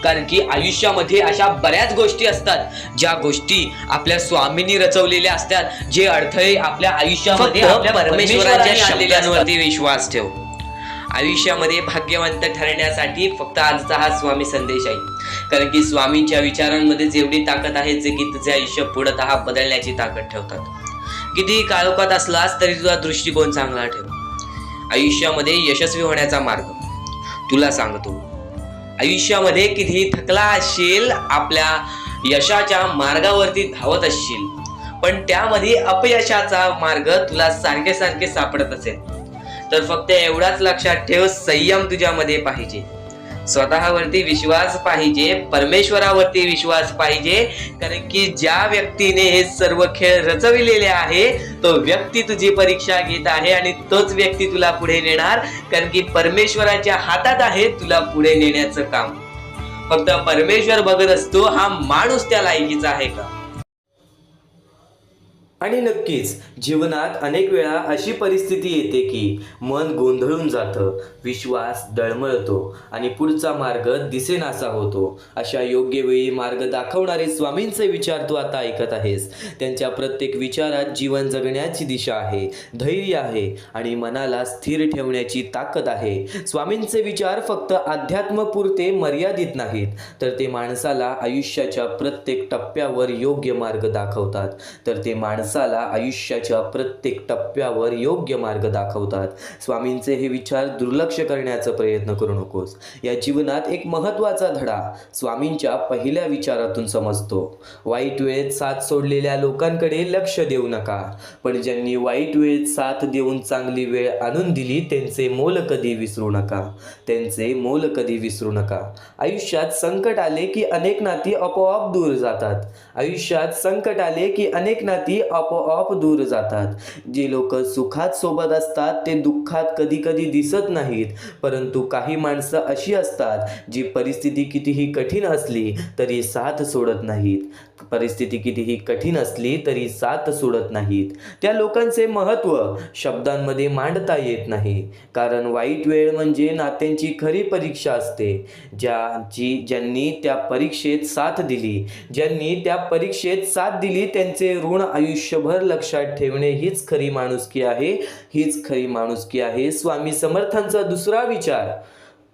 S2: कारण की आयुष्यामध्ये अशा बऱ्याच गोष्टी असतात ज्या गोष्टी आपल्या स्वामींनी रचवलेल्या असतात, जे अडथळे आपल्या आयुष्यामध्ये आपल्या परमेश्वराच्या शब्दांवरती विश्वास ठेव. आयुष्यामध्ये भाग्यवंत ठरण्यासाठी फक्त आजचा हा स्वामी संदेश आहे. कारण की स्वामींच्या विचारांमध्ये जेवढी ताकद आहे जे की तुझे आयुष्य पूर्णतः बदलण्याची ताकद ठेवतात. कितीही काळोखात असलास तरी तुझा दृष्टिकोन चांगला ठेव. आयुष्यामध्ये यशस्वी होण्याचा मार्ग तुला सांगतो. आयुष्यामध्ये कितीही थकला असशील, आपल्या यशाच्या मार्गावरती धावत असशील पण त्यामध्ये अपयशाचा मार्ग तुला सारखे सारखे सापडत असेल तर फक्त एवढाच लक्षात ठेव, संयम तुझ्यामध्ये पाहिजे, स्वतःवरती विश्वास पाहिजे, परमेश्वरावरती विश्वास पाहिजे. कारण की ज्या व्यक्तीने हे सर्व खेळ रचविलेले आहे तो व्यक्ती तुझी परीक्षा घेत आहे आणि तोच व्यक्ती तुला पुढे नेणार. कारण की परमेश्वराच्या हातात आहे तुला पुढे नेण्याचं काम. फक्त परमेश्वर बघत असतो हा माणूस त्या लायकीचा आहे का.
S1: आणि नक्कीच जीवनात अनेक वेळा अशी परिस्थिती येते की मन गोंधळून जातं, विश्वास डळमळतो आणि पुढचा मार्ग दिसेनासा होतो. अशा योग्य वेळी मार्ग दाखवणारे स्वामींचे विचार तू आता ऐकत आहेस. त्यांच्या प्रत्येक विचारात जीवन जगण्याची दिशा आहे, धैर्य आहे आणि मनाला स्थिर ठेवण्याची ताकद आहे. स्वामींचे विचार फक्त अध्यात्मपुरते मर्यादित नाहीत तर ते माणसाला आयुष्याच्या प्रत्येक टप्प्यावर योग्य मार्ग दाखवतात. स्वामींचे हे विचार दुर्लक्ष करण्याचा प्रयत्न करू नकोस. या जीवनात एक महत्त्वाचा धडा स्वामींच्या पहिल्या विचारातून समजतो. वाईट वेळेत साथ सोडलेल्या लोकांकडे लक्ष देऊ नका, पण ज्यांनी वाईट वेळेत साथ देऊन चांगली वेळ आणून दिली त्यांचे मोल कधी विसरू नका, त्यांचे मोल कधी विसरू नका. आयुष्यात संकट आले की अनेक नाती आपोआप दूर जातात. आयुष्यात संकट आले की अनेक नाती आपोआप दूर जातात. जे लोक सुखात सोबत असतात ते दुःखात कधी कधी दिसत नाहीत, परंतु काही माणसं अशी असतात जी परिस्थिती कितीही कठीण असली तरी साथ सोडत नाहीत. परिस्थिती कितीही कठीण असली तरी साथ सोडत नाहीत. त्या लोकांचे महत्त्व शब्दांमध्ये मांडता येत नाही, कारण वाईट वेळ म्हणजे नात्यांची खरी परीक्षा असते. ज्यांनी त्या परीक्षेत साथ दिली, ज्यांनी त्या परीक्षेत साथ दिली त्यांचे ऋण आयुष्यभर लक्षात ठेवणे हीच खरी माणुसकी आहे, हीच खरी माणुसकी आहे. स्वामी समर्थांचा दुसरा विचार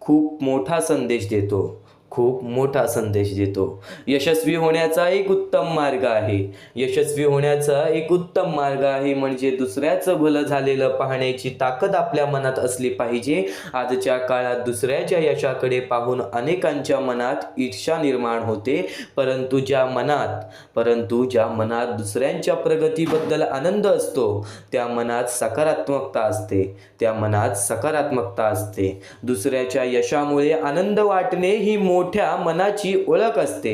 S1: खूप मोठा संदेश देतो, खूप मोठा संदेश देतो. यशस्वी होण्याचा एक उत्तम मार्ग आहे, यशस्वी होण्याचा एक उत्तम मार्ग आहे म्हणजे दुसऱ्याचं भलं झालेलं पाहण्याची ताकद आपल्या मनात असली पाहिजे. आजच्या काळात दुसऱ्याच्या यशाकडे पाहून अनेकांच्या मनात ईर्ष्या निर्माण होते, परंतु ज्या मनात दुसऱ्यांच्या प्रगतीबद्दल आनंद असतो त्या मनात सकारात्मकता असते, त्या मनात सकारात्मकता असते. दुसऱ्याच्या यशामुळे आनंद वाटणे ही मोठ्या मनाची ओळख असते.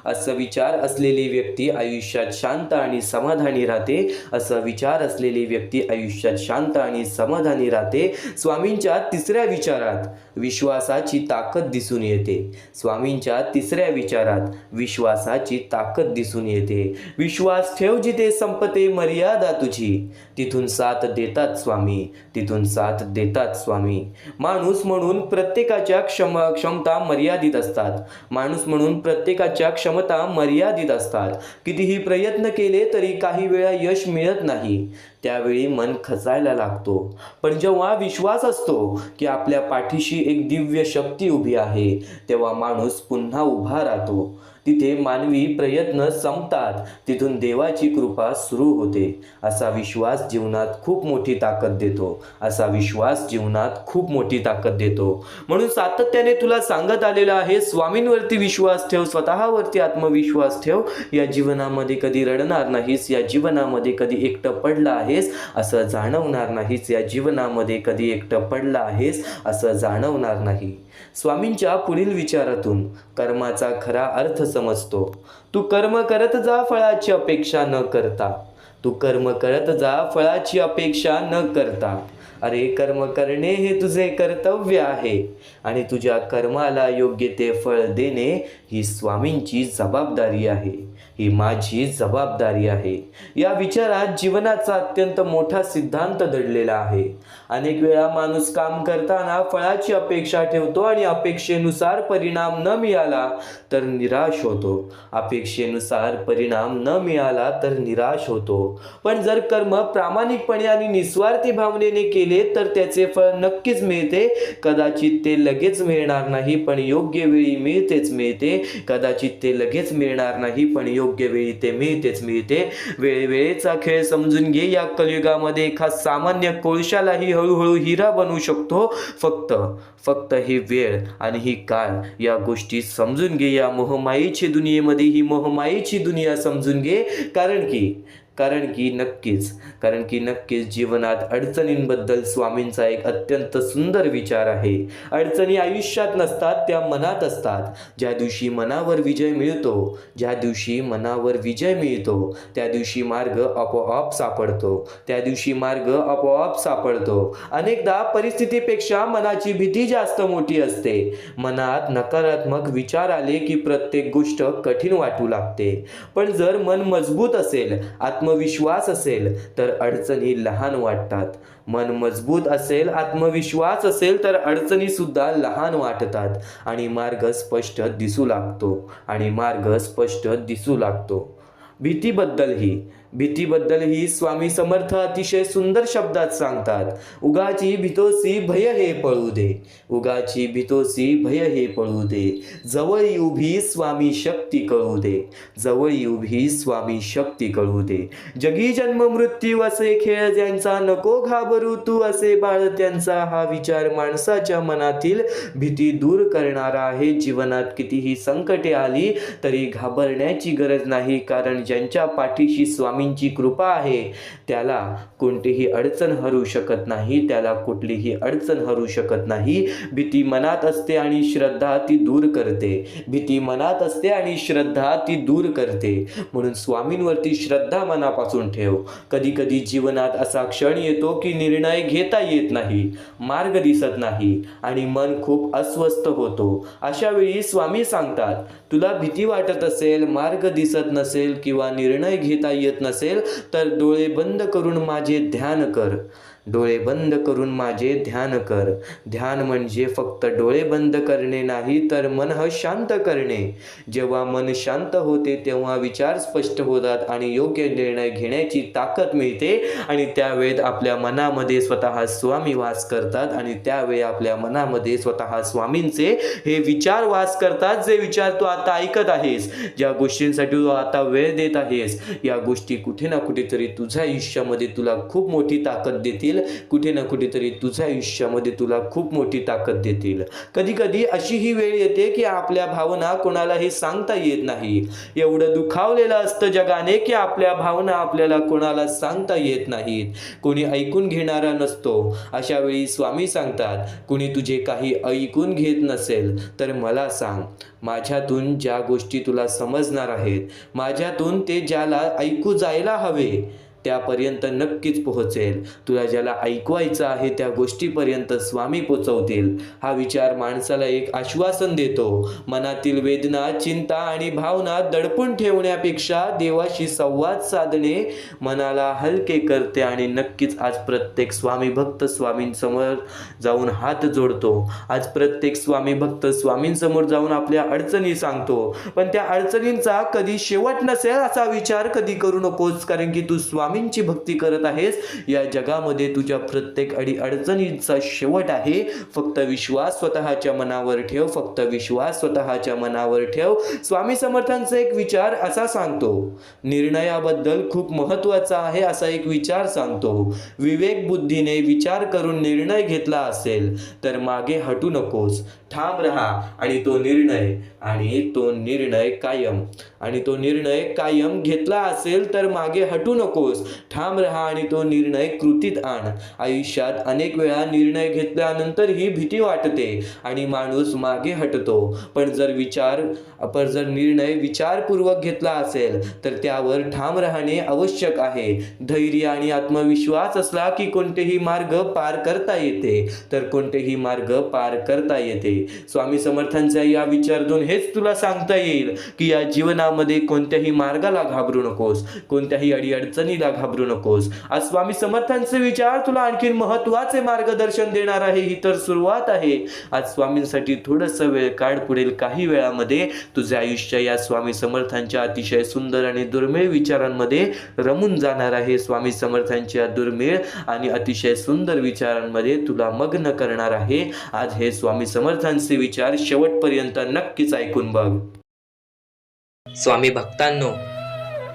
S1: असं विचार असलेली व्यक्ती आयुष्यात शांत आणि समाधानी राहते, असं विचार असलेली व्यक्ती आयुष्यात शांत आणि समाधानी राहते. स्वामींच्या तिसऱ्या विचारात विश्वासाची ताकद दिसून येते. स्वामींच्या तिसऱ्या विचारात विश्वासाची ताकद दिसून येते. विश्वास ठेव जिथे संपते मर्यादा तुझी, तिथून साथ देतात स्वामी, तिथून साथ देतात स्वामी. माणूस म्हणून प्रत्येकाच्या क्षमता मर्यादित असतात. असतात. माणूस म्हणून प्रत्येकाच्या क्षमता मर्यादित असतात. कितीही प्रयत्न केले तरी काही वेळा यश मिळत नाही. त्यावेळी मन खचायला लागतो. पण जेव्हा विश्वास असतो की आपल्या पाठीशी एक दिव्य शक्ती उभी आहे, तेव्हा माणूस पुन्हा उभा राहतो. तिथे मानवी प्रयत्न संपतात, तिथून देवाची कृपा सुरू होते. असा विश्वास जीवनात खूप मोठी ताकद देतो. असा विश्वास जीवनात खूप मोठी ताकद देतो. म्हणून सातत्याने तुला सांगत आलेलं आहे, स्वामींवरती विश्वास ठेव, स्वतःवरती आत्मविश्वास ठेव. या जीवनामध्ये कधी रडणार नाहीस, या जीवनामध्ये कधी एकटं पडला आहेस असं जाणवणार नाहीस, या जीवनामध्ये कधी एकटं पडला आहेस असं जाणवणार नाही. स्वामींच्या पुढील विचारातून कर्माचा खरा अर्थ समजतो. तू कर्म करत जा फळाची अपेक्षा न करता. तू कर्म करत जा फळाची अपेक्षा न करता. अरे, कर्म करणे हे तुझे कर्तव्य आहे आणि तुझ्या कर्माला योग्य ते फळ देणे ही स्वामींची जबाबदारी आहे, ही माझी जबाबदारी आहे. या विचारात जीवनाचा अत्यंत मोठा सिद्धांत दडलेला आहे. अनेक वेळा माणूस काम करताना फळाची अपेक्षा ठेवतो आणि अपेक्षेनुसार परिणाम न मिळाला तर निराश होतो. अपेक्षेनुसार परिणाम न मिळाला तर निराश होतो. पण जर कर्म प्रामाणिकपणे आणि निस्वार्थी भावनेने केले तर त्याचे फळ नक्कीच मिळते. कदाचित ते लगेच मिळणार नाही, पण योग्य वेळी मिळते. कदाचित ते लगेच मिळणार नाही, पण योग्य वेळी ते मिळते. वेळेचा खेळ समजून घे. या कलियुगामध्ये एका सामान्य कोळशालाही हळूहळू हिरा बनवू शकतो. फक्त ही वेळ आणि ही काळ या गोष्टी समजून घे. या मोहमायेची दुनियेमध्ये ही मोहमायेची दुनिया समजून घे. कारण की नक्कीच जीवनात अडचणींबद्दल स्वामींचा एक अत्यंत सुंदर विचार आहे. अडचणी आयुष्यात नसतात, त्या मनात असतात. ज्या दिवशी मनावर विजय मिळतो त्या दिवशी मार्ग आपोआप सापडतो. अनेकदा परिस्थितीपेक्षा मनाची भीती जास्त मोठी असते. मनात नकारात्मक विचार आले की प्रत्येक गोष्ट कठीण वाटू लागते. पण जर मन मजबूत असेल, आत्मविश्वास असेल तर अडचणी लहान वाटतात. मन मजबूत असेल, आत्मविश्वास असेल तर अडचणी सुद्धा लहान वाटतात आणि मार्ग स्पष्ट दिसू लागतो. भीतीबद्दलही स्वामी समर्थ अतिशय सुंदर शब्दात सांगतात. उगाची भीतोसी भय हे पळू दे. जवळ उभी स्वामी शक्ती कळू दे. जगी जन्म मृत्यू असे खेळ ज्यांचा, नको घाबरू तू असे बाळ त्यांचा. हा विचार माणसाच्या मनातील भीती दूर करणारा आहे. जीवनात कितीही संकटे आली तरी घाबरण्याची गरज नाही, कारण ज्यांच्या पाठीशी स्वामींची कृपा आहे त्याला कोणतीही अडचण हरू शकत नाही. भीती मनात असते आणि श्रद्धा ती दूर करते. म्हणून स्वामींवरती श्रद्धा मनापासून ठेव. कधी जीवनात असा क्षण येतो की निर्णय घेता येत नाही, मार्ग दिसत नाही आणि मन खूप अस्वस्थ होतो. अशा वेळी स्वामी सांगतात, तुला भीती वाटत असेल, मार्ग दिसत नसेल किंवा निर्णय घेता येत नसेल तर डोळे बंद करून माझे ध्यान कर. ध्यान म्हणजे फक्त डोळे बंद करणे नाही, तर मन शांत करणे. जेव्हा मन शांत होते तेव्हा विचार स्पष्ट होतात आणि योग्य निर्णय घेण्याची ताकद मिळते. आणि त्यावेळेत आपल्या मनामध्ये स्वतः स्वामी वास करतात आणि त्यावेळी आपल्या मनामध्ये स्वतः स्वामींचे हे विचार वास करतात. जे विचार तू आता ऐकत आहेस, ज्या गोष्टींसाठी तू आता वेळ देत आहेस, या गोष्टी कुठे ना कुठेतरी तुझ्या आयुष्यामध्ये तुला खूप मोठी ताकद देतील. कधी अशी ही वेळ येते की आपल्या भावना कोणालाही सांगता येत नाही. एवढं दुखावलेलं असतं जगाने की आपल्या भावना आपल्याला कोणाला सांगता येत नाहीत. कोणी ऐकून घेणारा नसतो. अशा वेळी स्वामी सांगतात, कोणी तुझे काही ऐकून घेत नसेल तर मला सांग. माझ्यातून ज्या गोष्टी तुला समजणार आहेत, माझ्यातून ते ज्याला ऐकू जायला हवे त्यापर्यंत नक्कीच पोहोचेल. तुला ज्याला ऐकवायचं आहे त्या गोष्टीपर्यंत स्वामी पोचवतील. हा विचार माणसाला एक आश्वासन देतो. मनातील वेदना, चिंता आणि भावना दडपून ठेवण्यापेक्षा देवाशी संवाद साधणे मनाला हलके करते आणि नक्कीच आज प्रत्येक स्वामी भक्त स्वामींसमोर जाऊन हात जोडतो. आज प्रत्येक स्वामी भक्त स्वामींसमोर जाऊन आपल्या अडचणी सांगतो. पण त्या अडचणींचा कधी शेवट नसेल असा विचार कधी करू नकोस, कारण की तू स्वामींची भक्ती करत आहेस. या जगामध्ये तुझ्या प्रत्येक अडचणींचा शेवट आहे. फक्त विश्वास स्वतःच्या मनावर ठेव, फक्त विश्वास स्वतःच्या मनावर ठेव. स्वामी समर्थांचा एक विचार असा सांगतो, निर्णयाबद्दल खूप महत्त्वाचा आहे असा एक विचार सांगतो. विवेक बुद्धीने विचार करून निर्णय घेतला असेल तर मागे हटू नकोस, ठाम राहा आणि तो निर्णय कायम घेतला असेल तर मागे हटू नकोस, ठाम राहा आणि तो निर्णय कृतीत आण. आयुष्यात अनेक वेळा निर्णय घेतल्यानंतरही भीती वाटते आणि माणूस मागे हटतो. पण जर निर्णय विचारपूर्वक घेतला असेल तर त्यावर ठाम राहणे आवश्यक आहे. धैर्य आणि आत्मविश्वास असला की कोणतेही मार्ग पार करता येते. स्वामी समर्थांच्या या विचारातून हेच तुला सांगता येईल की या जीवनामध्ये कोणत्याही मार्गाला घाबरू नकोस, कोणत्याही अडीअडचणीला घाबरू नकोस. आज स्वामी समर्थांचे विचार तुला आणखी महत्त्वाचे मार्गदर्शन देणार आहे. ही तर सुरुवात आहे. आज स्वामींसाठी थोडंसं वेळ काढ. पुढील काही वेळामध्ये तुझे आयुष्य या स्वामी समर्थांच्या अतिशय सुंदर आणि दुर्मिळ विचारांमध्ये रमून जाणार आहे. स्वामी समर्थांच्या दुर्मिळ आणि अतिशय सुंदर विचारांमध्ये तुला मग्न करणार आहे. आज हे स्वामी समर्थांचे विचार शेवटपर्यंत नक्कीच ऐकून बघ.
S2: स्वामी भक्तांनो,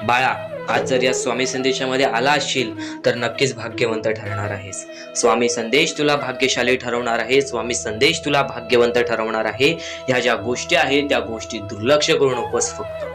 S2: बाळा, आज जर या स्वामी संदेशामध्ये आला असशील तर नक्कीच भाग्यवंत ठरणार आहेस. स्वामी संदेश तुला भाग्यशाली ठरवणार आहे. स्वामी संदेश तुला भाग्यवंत ठरवणार आहे. ह्या ज्या गोष्टी आहेत त्या गोष्टी दुर्लक्ष करू नकोस. फक्त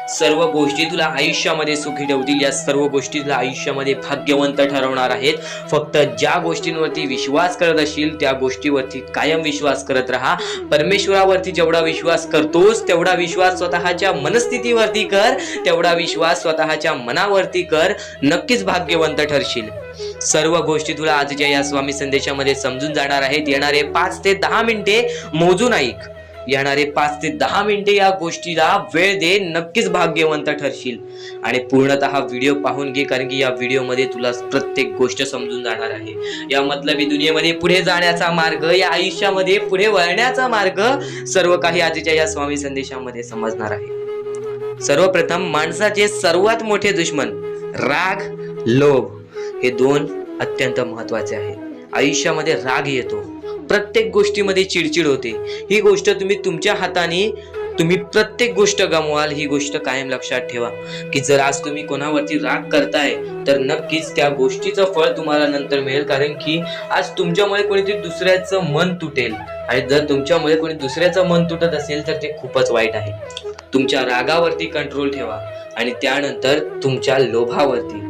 S2: सर्व गोष्टी तुला आयुष्यामध्ये सुखी ठेवतील. या सर्व गोष्टी तुला आयुष्यामध्ये भाग्यवंत ठरवणार आहेत. फक्त ज्या गोष्टींवरती विश्वास करत असशील त्या गोष्टीवरती कायम विश्वास करत राहा. परमेश्वरावरती जेवढा विश्वास करतोस तेवढा विश्वास स्वतःच्या मनस्थितीवरती कर, तेवढा विश्वास स्वतःच्या मनावरती कर. नक्कीच भाग्यवंत ठरशील. सर्व गोष्टी तुला आजच्या या स्वामी संदेशामध्ये समजून जाणार आहेत. येणारे 5 ते 10 मिनिटे मोजून ऐक. येणारे 5 ते 10 मिनिटे या गोष्टीला वेळ दे. नक्कीच भाग्यवंत ठरशील. आणि पूर्णतः व्हिडिओ पाहून घे, कारण की या व्हिडिओमध्ये तुला प्रत्येक गोष्ट समजून जाणार आहे. या मतलबी दुनियेमध्ये पुढे जाण्याचा मार्ग, या आयुष्यामध्ये पुढे वळण्याचा मार्ग, सर्व काही आजच्या या स्वामी संदेशामध्ये समजणार आहे. सर्वप्रथम माणसाचे सर्वात मोठे दुश्मन राग, लोभ हे 2 अत्यंत महत्वाचे आहेत. आयुष्यामध्ये राग येतो, प्रत्येक गोष्टीमध्ये चिडचिड होते. ही गोष्ट तुम्ही तुमच्या हाताने प्रत्येक गोष्ट गमवाल. ही गोष्ट कायम लक्षात ठेवा की जर आज तुम्ही कोणावरती राग करताय तर नक्कीच त्या गोष्टीचं फळ तुम्हाला नंतर मिळेल. कारण की आज तुमच्यामुळे कोणीतरी दुसऱ्याचं मन तुटेल आणि जर तुमच्यामुळे कोणी दुसऱ्याचं मन तुटत असेल तर ते खूपच वाईट आहे. तुमच्या रागावरती कंट्रोल ठेवा आणि त्यानंतर तुमच्या लोभावरती.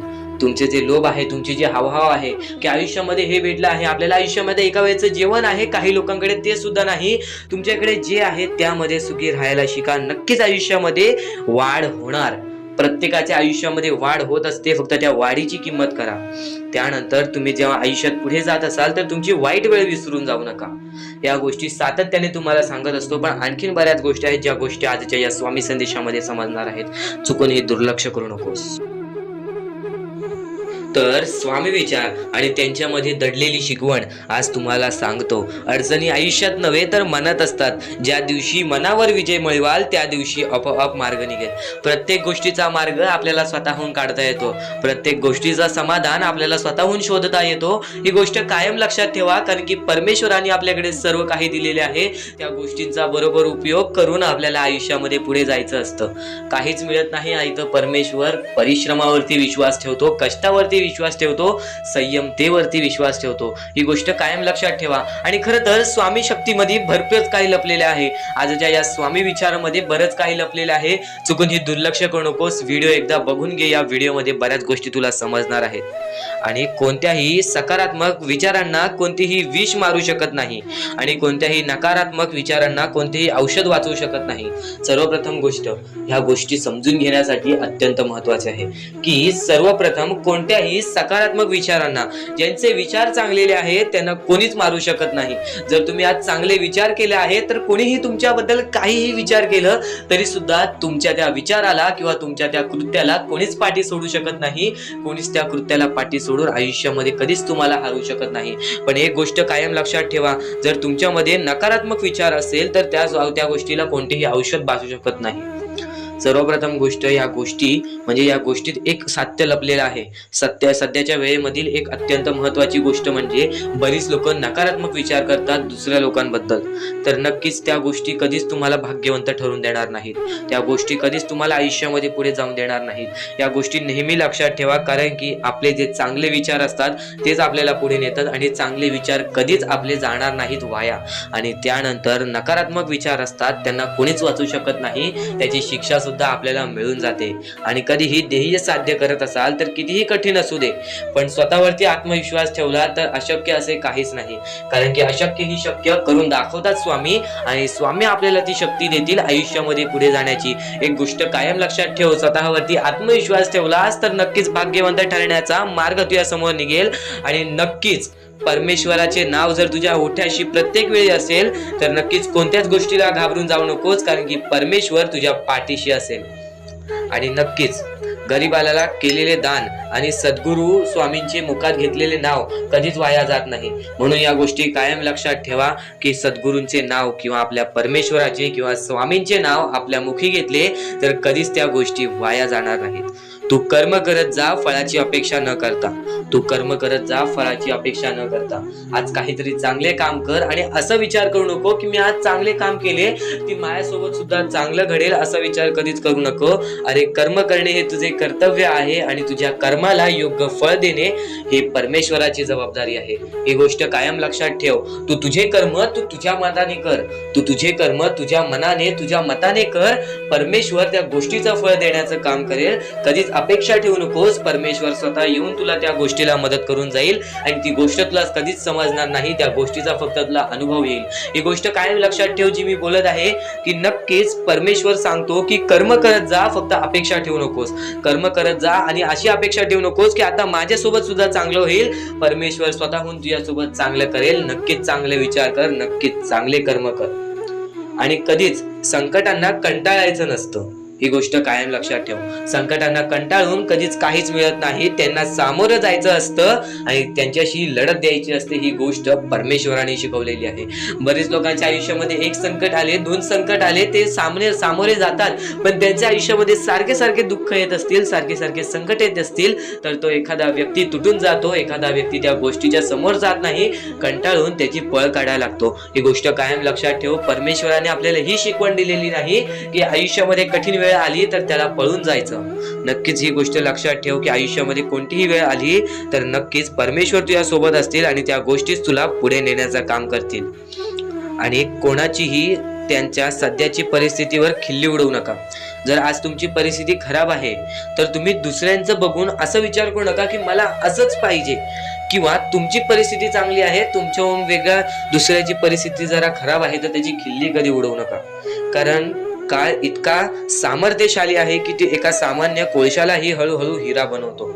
S2: तुमचे जे लोभ आहे, तुमची जे हावभाव आहे की आयुष्यामध्ये हे भेटलं आहे आपल्याला, आयुष्यामध्ये एका वेळेचं जेवण आहे, काही लोकांकडे ते सुद्धा नाही. तुमच्याकडे जे आहे त्यामध्ये सुखी राहायला शिका. नक्कीच आयुष्यामध्ये वाढ होणार. प्रत्येकाच्या आयुष्यामध्ये वाढ होत असते, फक्त त्या वाढीची किंमत करा. त्यानंतर तुम्ही जेव्हा आयुष्यात पुढे जात असाल तर तुमची वाईट वेळ विसरून जाऊ नका. या गोष्टी सातत्याने तुम्हाला सांगत असतो. पण आणखीन बऱ्याच गोष्टी आहेत ज्या गोष्टी आजच्या या स्वामी संदेशामध्ये समजणार आहेत. चुकून हे दुर्लक्ष करू नकोस. तर स्वामी विचार आणि त्यांच्यामध्ये दडलेली शिकवण आज तुम्हाला सांगतो. अडचणी आयुष्यात नव्हे तर मनात असतात. ज्या दिवशी मनावर विजय मिळवाल त्या दिवशी आपोआप मार्ग निघेल. प्रत्येक गोष्टीचा मार्ग आपल्याला स्वतःहून काढता येतो. प्रत्येक गोष्टीचा समाधान आपल्याला स्वतःहून शोधता येतो. ही गोष्ट कायम लक्षात ठेवा, कारण की परमेश्वराने आपल्याकडे सर्व काही दिलेले आहे. त्या गोष्टींचा बरोबर उपयोग करून आपल्याला आयुष्यामध्ये पुढे जायचं असतं. काहीच मिळत नाही आहे तर परमेश्वर परिश्रमावरती विश्वास ठेवतो, कष्टावरती विश्वास ठेवतो, संयमतेवरती विश्वास ठेवतो. ही गोष्ट कायम लक्षात ठेवा. आणि खरं तर स्वामी शक्तीमध्ये भरपूरच काही लपलेले आहे. आजच्या या स्वामी विचारामध्ये बरंच काही लपलेलं आहे. चुकून ही दुर्लक्ष करू नकोस. व्हिडिओ एकदा बघून घे. या व्हिडिओमध्ये बऱ्याच गोष्टी तुला समजणार आहेत. आणि कोणत्याही सकारात्मक विचारांना कोणतीही विष मारू शकत नाही आणि कोणत्याही नकारात्मक विचारांना कोणतेही औषध वाचवू शकत नाही. सर्वप्रथम गोष्ट ह्या गोष्टी समजून घेण्यासाठी अत्यंत महत्वाचे आहे की सर्वप्रथम कोणत्याही सकारात्मक विचारांना, ज्यांचे विचार चांगलेले आहेत त्यांना कोणीच मारू शकत नाही. जर तुम्ही आज चांगले विचार केले आहेत तर कोणीही तुमच्याबद्दल काहीही विचार केलं तरी सुद्धा तुमच्या त्या विचाराला किंवा तुमच्या त्या कृत्याला कोणीच पाठी सोडू शकत नाही. कोणीच त्या कृत्याला पाठी सोडून आयुष्यामध्ये कधीच तुम्हाला हरवू शकत नाही. पण एक गोष्ट कायम लक्षात ठेवा, जर तुमच्यामध्ये नकारात्मक विचार असेल तर त्या गोष्टीला कोणतेही औषध बासू शकत नाही. सर्वप्रथम गोष्ट, या गोष्टीत एक सत्य लपलेलं आहे. सध्याच्या वेळेमधील एक अत्यंत महत्वाची गोष्ट म्हणजे बरीच लोक नकारात्मक विचार करतात दुसऱ्या लोकांबद्दल. तर नक्कीच त्या गोष्टी कधीच तुम्हाला भाग्यवंत ठरून देणार नाहीत. त्या गोष्टी कधीच तुम्हाला आयुष्यामध्ये पुढे जाऊन देणार नाहीत. या गोष्टी नेहमी लक्षात ठेवा, कारण की आपले जे चांगले विचार असतात तेच आपल्याला पुढे नेतात आणि चांगले विचार कधीच आपले जाणार नाहीत वाया. आणि त्यानंतर नकारात्मक विचार असतात त्यांना कोणीच वाचू शकत नाही. त्याची शिक्षा सुद्धा आपल्याला मिळून जाते. आणि कधीही ध्येय साध्य करत असाल तर कितीही कठीण असू दे, पण स्वतःवरती आत्मविश्वास ठेवला तर अशक्य असे काहीच नाही. कारण की अशक्य ही शक्य करून दाखवतात स्वामी, आणि स्वामी आपल्याला ती शक्ती देतील आयुष्यामध्ये पुढे जाण्याची. एक गोष्ट कायम लक्षात ठेव, स्वतःवरती आत्मविश्वास ठेवलास तर नक्कीच भाग्यवंत ठरण्याचा मार्ग तुझ्या समोर निघेल. आणि नक्कीच परमेश्वराचे नाव जर तुझ्या ओठ्याशी प्रत्येक वेळी असेल तर नक्कीच कोणत्याच गोष्टीला घाबरून जाऊ नकोस, कारण की परमेश्वर तुझ्या पाठीशी असेल. आणि नक्कीच गरीबाला केलेले दान आणि सद्गुरू स्वामींचे मुखात घेतलेले नाव कधीच वाया जात नाही. म्हणून या गोष्टी कायम लक्षात ठेवा की सद्गुरूंचे नाव किंवा आपल्या परमेश्वराचे किंवा स्वामींचे नाव आपल्या मुखी घेतले तर कधीच त्या गोष्टी वाया जाणार नाहीत. तू कर्म करत जा फळाची अपेक्षा न करता. तू कर्म करत जा फळाची अपेक्षा न करता. आज काहीतरी चांगले काम कर आणि असा विचार करू नको की मी आज चांगले काम केले ती माझ्यासोबत सुद्धा चांगलं घडेल, असा विचार कधीच करू नको. अरे कर्म करणे हे तुझे कर्तव्य आहे आणि तुझ्या कर्माला योग्य फळ देणे हे परमेश्वराची जबाबदारी आहे. ही गोष्ट कायम लक्षात ठेव. तू तुझे कर्म तू तुझ्या मनाने कर. तू तुझे कर्म तुझ्या मनाने तुझ्या मताने कर. परमेश्वर त्या गोष्टीचं फळ देण्याचं काम करेल. कधीच अपेक्षा ठेवू नकोस. परमेश्वर स्वतः येऊन तुला त्या गोष्टीला मदत करून जाईल आणि ती गोष्ट तुला कधीच समजणार नाही. त्या गोष्टीचा फक्त तुला अनुभव येईल. ही गोष्ट कायम लक्षात ठेव जी मी बोलत आहे की नक्कीच परमेश्वर सांगतो की कर्म करत जा, फक्त अपेक्षा ठेवू नकोस. कर्म करत जा आणि अशी अपेक्षा ठेवू नकोस की आता माझ्यासोबत सुद्धा चांगलं होईल. परमेश्वर स्वतःहून तुझ्यासोबत चांगलं करेल. नक्कीच चांगले विचार कर, नक्कीच चांगले कर्म कर. आणि कधीच संकटांना कंटाळायचं नसतं. ही गोष्ट कायम लक्षात ठेव. संकटांना कंटाळून कधीच काहीच मिळत नाही. त्यांना सामोरं जायचं असतं आणि त्यांच्याशी लढत द्यायची असते. ही गोष्ट परमेश्वराने शिकवलेली आहे. बरेच लोकांच्या आयुष्यामध्ये एक संकट आले, दोन संकट आले, ते सामोरे जातात, पण त्यांच्या आयुष्यामध्ये सारखे दुःख येत असतील, सारखे संकट येत असतील तर तो एखादा व्यक्ती तुटून जातो. एखादा व्यक्ती त्या गोष्टीच्या समोर जात नाही, कंटाळून त्याची पळ काढायला लागतो. ही गोष्ट कायम लक्षात ठेव. परमेश्वराने आपल्याला ही शिकवण दिलेली नाही की आयुष्यामध्ये कठीण वेळ आली तर त्याला पळून जायचं. नक्कीच ही गोष्ट लक्षात ठेव की आयुष्यामध्ये कोणतीही वेळ आली तर नक्कीच परमेश्वर तुझ्या सोबत असतील आणि त्या गोष्टीच तुला पुढे नेण्याचं काम करतील. आणि कोणाचीही त्यांच्या सध्याची परिस्थितीवर खिल्ली उडवू नका. जर आज तुमची परिस्थिती खराब आहे तर तुम्ही दुसऱ्यांचं बघून असं विचार करू नका की मला असंच पाहिजे, किंवा तुमची परिस्थिती चांगली आहे, तुमच्याहून वेगळ्या दुसऱ्याची परिस्थिती जरा खराब आहे तर त्याची खिल्ली कधी उडवू नका. कारण काळ इतका सामर्थ्यशाली आहे की ते एका सामान्य कोळशालाही हळूहळू हिरा बनवतो.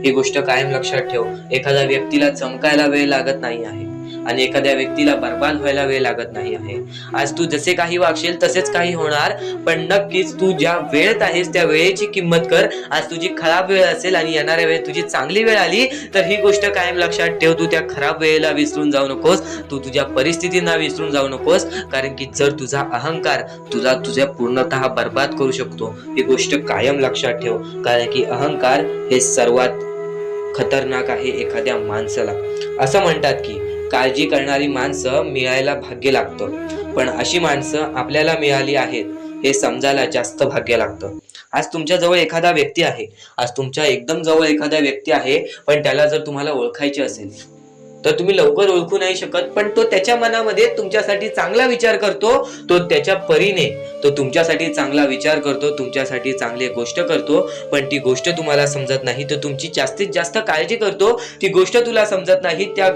S2: ही गोष्ट कायम लक्षात ठेव. एखाद्या व्यक्तीला चमकायला वेळ लागत नाही आहे आणि एखाद्या व्यक्तीला बर्बाद व्हायला वेळ लागत नाही आहे. आज तू जसे काही वागशील तसेच काही होणार, पण नक्कीच तू ज्या वेळेत आहेस त्या वेळेची किंमत कर. आज तुझी खराब वेळ असेल आणि येणाऱ्या वेळेत तुझी चांगली वेळ आली तर ही गोष्ट कायम लक्षात ठेव. तू त्या खराब वेळेला विसरून जाऊ नकोस. तू तुझ्या परिस्थितींना विसरून जाऊ नकोस, कारण की जर तुझा अहंकार तुझ्या पूर्णतः बर्बाद करू शकतो. ही गोष्ट कायम लक्षात ठेव, कारण की अहंकार हे सर्वात खतरनाक आहे एखाद्या माणसाला. असं म्हणतात की काळजी करणारी माणसं मिळायला भाग्य लागतं, पण अशी माणसं आपल्याला मिळाली आहेत हे समजायला जास्त भाग्य लागतं.
S1: आज तुमच्या जवळ एखादा व्यक्ती आहे, आज तुमच्या एकदम जवळ एखादा व्यक्ती आहे, पण त्याला जर तुम्हाला ओळखायचे असेल तर तुम्ही लवकर ओळखू नाही शकत, पण तो त्याच्या मनामध्ये तुमच्यासाठी चांगला विचार करतो, तो त्याच्या परीने तो तुमच्यासाठी चांगला विचार करतो, तुमच्यासाठी चांगली गोष्ट करतो, पण ती गोष्ट तुम्हाला समजत नाही, तर तुमची जास्तीत जास्त काळजी करतो, ती गोष्ट तुला समजत नाही. त्या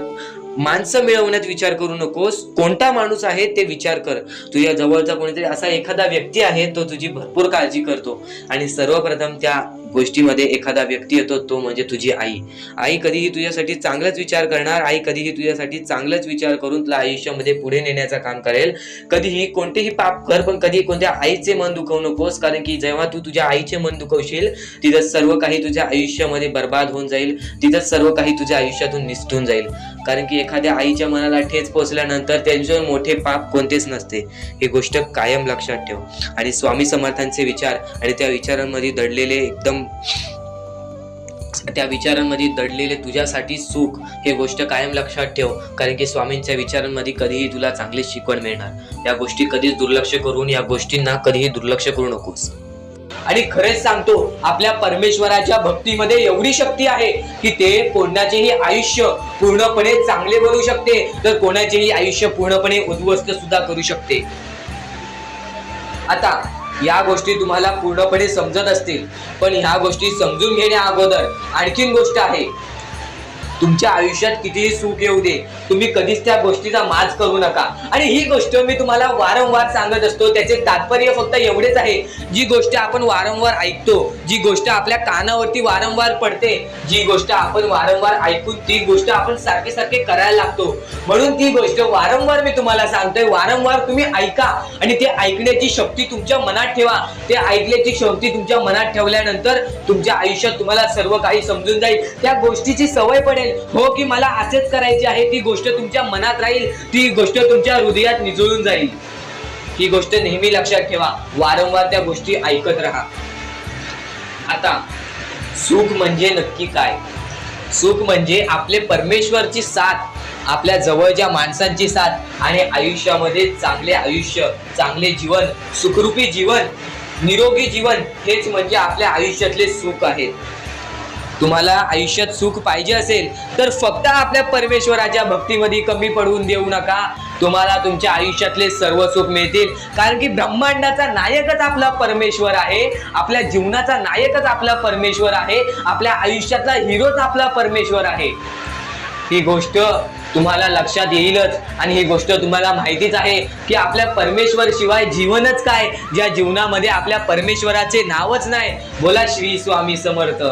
S1: माणसं मिळवण्यात विचार करू नकोस, कोणता माणूस आहे ते विचार कर. तुझ्या जवळचा कोणीतरी असा एखादा व्यक्ती आहे, तो तुझी भरपूर काळजी करतो, आणि सर्वप्रथम त्या गोष्टीमध्ये एखादा व्यक्ती येतो, तो म्हणजे तुझी आई. आई कधीही तुझ्यासाठी चांगलाच विचार करणार, आई कधीही तुझ्यासाठी चांगलाच विचार करून तुला आयुष्यामध्ये पुढे नेण्याचं काम करेल. कधीही कोणतेही पाप कर, पण कधी कोणत्या आईचे मन दुखवू नकोस, कारण की जेव्हा तू तुझ्या आईचे मन दुखवशील, तिथं सर्व काही तुझ्या आयुष्यामध्ये बर्बाद होऊन जाईल, तिथं सर्व काही तुझ्या आयुष्यातून निसटून जाईल. कारण की एखाद्या आईच्या मनाला ठेच पोचल्यानंतर त्यांच्यावर मोठे पाप कोणतेच नसते, ही गोष्ट कायम लक्षात ठेव. आणि स्वामी समर्थांचे विचार आणि त्या विचारांमध्ये दडलेले तुझ्यासाठी सुख, हे गोष्ट कायम लक्षात ठेव. कारण की स्वामींच्या विचारांमध्ये कधीही तुला चांगली शिकवण मिळणार. या गोष्टी कधीच दुर्लक्ष करून, या गोष्टींना कधीही दुर्लक्ष करू नकोस. आणि खरेच सांगतो, आपल्या परमेश्वराच्या भक्तीमध्ये एवढी शक्ती आहे की ते कोणाचेही आयुष्य पूर्णपणे चांगले बनवू शकते, तर कोणाचेही आयुष्य पूर्णपणे उद्ध्वस्त सुद्धा करू शकते. आता या गोष्टी तुम्हाला पूर्णपणे समजत असतील, पण ह्या गोष्टी समजून घेण्या अगोदर आणखीन गोष्ट आहे. तुमच्या आयुष्यात कितीही सुख येऊ दे, तुम्ही कधीच त्या गोष्टीचा माज करू नका. आणि ही गोष्ट मी तुम्हाला वारंवार सांगत असतो, त्याचे तात्पर्य फक्त एवढेच आहे, जी गोष्ट आपण वारंवार ऐकतो, जी गोष्ट आपल्या कानावरती वारंवार पडते, जी गोष्ट आपण वारंवार ऐकून ती गोष्ट आपण सारखे करायला लागतो, म्हणून ती गोष्ट वारंवार मी तुम्हाला सांगतोय, वारंवार तुम्ही ऐका आणि ते ऐकण्याची शक्ती तुमच्या मनात ठेवा. ते ऐकण्याची शक्ती तुमच्या मनात ठेवल्यानंतर तुमच्या आयुष्यात तुम्हाला सर्व काही समजून जाईल, त्या गोष्टीची सवय पडेल. हो की मला असेच करायचे आहे, ती गोष्ट तुमच्या मनात राहील, ती गोष्ट तुमच्या हृदयात निजळून जाईल. ही गोष्ट नेहमी लक्षात ठेवा, वारंवार त्या गोष्टी ऐकत राहा. आता सुख म्हणजे नक्की काय? सुख म्हणजे आपले परमेश्वरची साथ, आपल्या जवळच्या माणसांची साथ आणि आयुष्यामध्ये चांगले आयुष्य, चांगले जीवन, सुखरूपी जीवन, निरोगी जीवन, हेच म्हणजे आपल्या आयुष्यातले सुख आहे. तुम्हाला आयुष्यात सुख पाहिजे असेल तर फक्त आपल्या परमेश्वराच्या भक्तीमध्ये कमी पडून देऊ नका. तुम्हाला तुमच्या आयुष्यातले सर्व सुख मिळतील, कारण की ब्रह्मांडाचा नायकच आपला परमेश्वर आहे, आपल्या जीवनाचा नायकच आपला परमेश्वर आहे, आपल्या आयुष्यातला हिरोच आपला परमेश्वर आहे. ही गोष्ट तुम्हाला लक्षात येईलच, आणि ही गोष्ट तुम्हाला माहितीच आहे की आपल्या परमेश्वर शिवाय जीवनच काय, ज्या जीवनामध्ये आपल्या परमेश्वराचे नावच नाही. बोला श्री स्वामी समर्थ.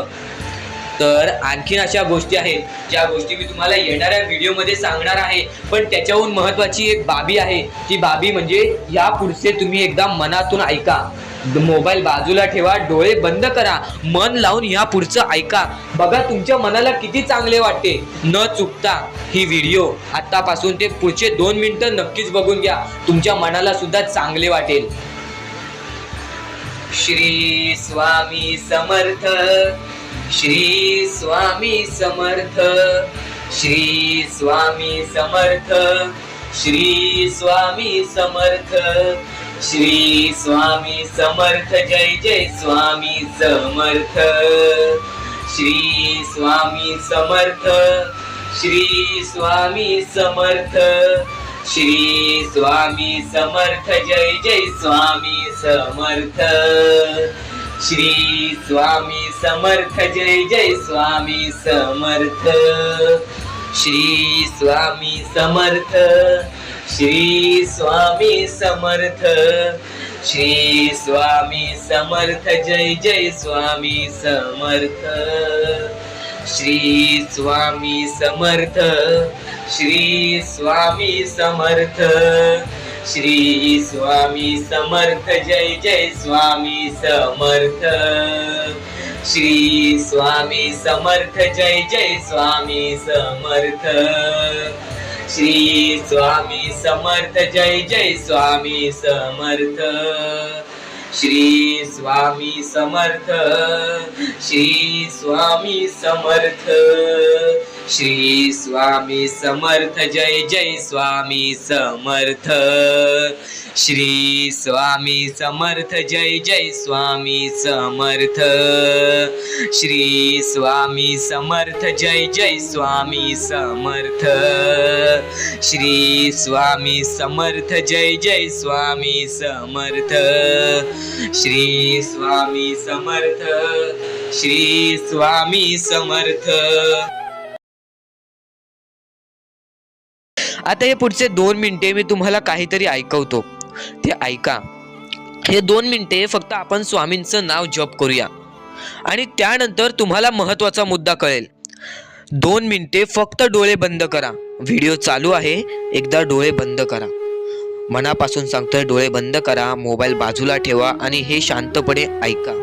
S1: तर आणखीन अशा गोष्टी आहेत, ज्या गोष्टी मी तुम्हाला येणाऱ्या व्हिडिओमध्ये सांगणार आहे, पण त्याच्याहून महत्वाची एक बाबी आहे. ती बाबी म्हणजे या पुढचे तुम्ही एकदा मनातून ऐका. मोबाईल बाजूला ठेवा, डोळे बंद करा, मन लावून या पुढचं ऐका. बघा तुमच्या मनाला किती चांगले वाटते. न चुकता ही व्हिडिओ आतापासून ते पुढचे 2 मिनिटं नक्कीच बघून घ्या, तुमच्या मनाला सुद्धा चांगले वाटेल. श्री स्वामी समर्थ, श्री स्वामी समर्थ, श्री स्वामी समर्थ, श्री स्वामी समर्थ, श्री स्वामी समर्थ. जय जय स्वामी समर्थ. श्री स्वामी समर्थ, श्री स्वामी समर्थ, श्री स्वामी समर्थ. जय जय स्वामी समर्थ. श्री स्वामी समर्थ. जय जय स्वामी समर्थ. श्री स्वामी समर्थ, श्री स्वामी समर्थ, श्री स्वामी समर्थ. जय जय स्वामी समर्थ. श्री स्वामी समर्थ, श्री स्वामी समर्थ, श्री स्वामी समर्थ. जय जय स्वामी समर्थ. श्री स्वामी समर्थ. जय जय स्वामी समर्थ. श्री स्वामी समर्थ. जय जय स्वामी समर्थ. श्री स्वामी समर्थ. श्री स्वामी समर्थ.
S2: श्री स्वामी समर्थ जय जय स्वामी समर्थ श्री स्वामी समर्थ जय जय स्वामी समर्थ श्री स्वामी समर्थ जय जय स्वामी समर्थ श्री स्वामी समर्थ जय जय स्वामी समर्थ श्री स्वामी समर्थ श्री स्वामी समर्थ. आता हे पुढचे 2 मिनिटे मी तुम्हाला काहीतरी ऐकवतो, ते ऐका. हे 2 मिनिटे फक्त आपण स्वामींचं नाव जप करूया आणि त्यानंतर तुम्हाला महत्वाचा मुद्दा कळेल. 2 मिनिटे फक्त डोळे बंद करा. व्हिडिओ चालू आहे, एकदा डोळे बंद करा. मनापासून सांगतोय, डोळे बंद करा, मोबाईल बाजूला ठेवा आणि हे शांतपणे ऐका.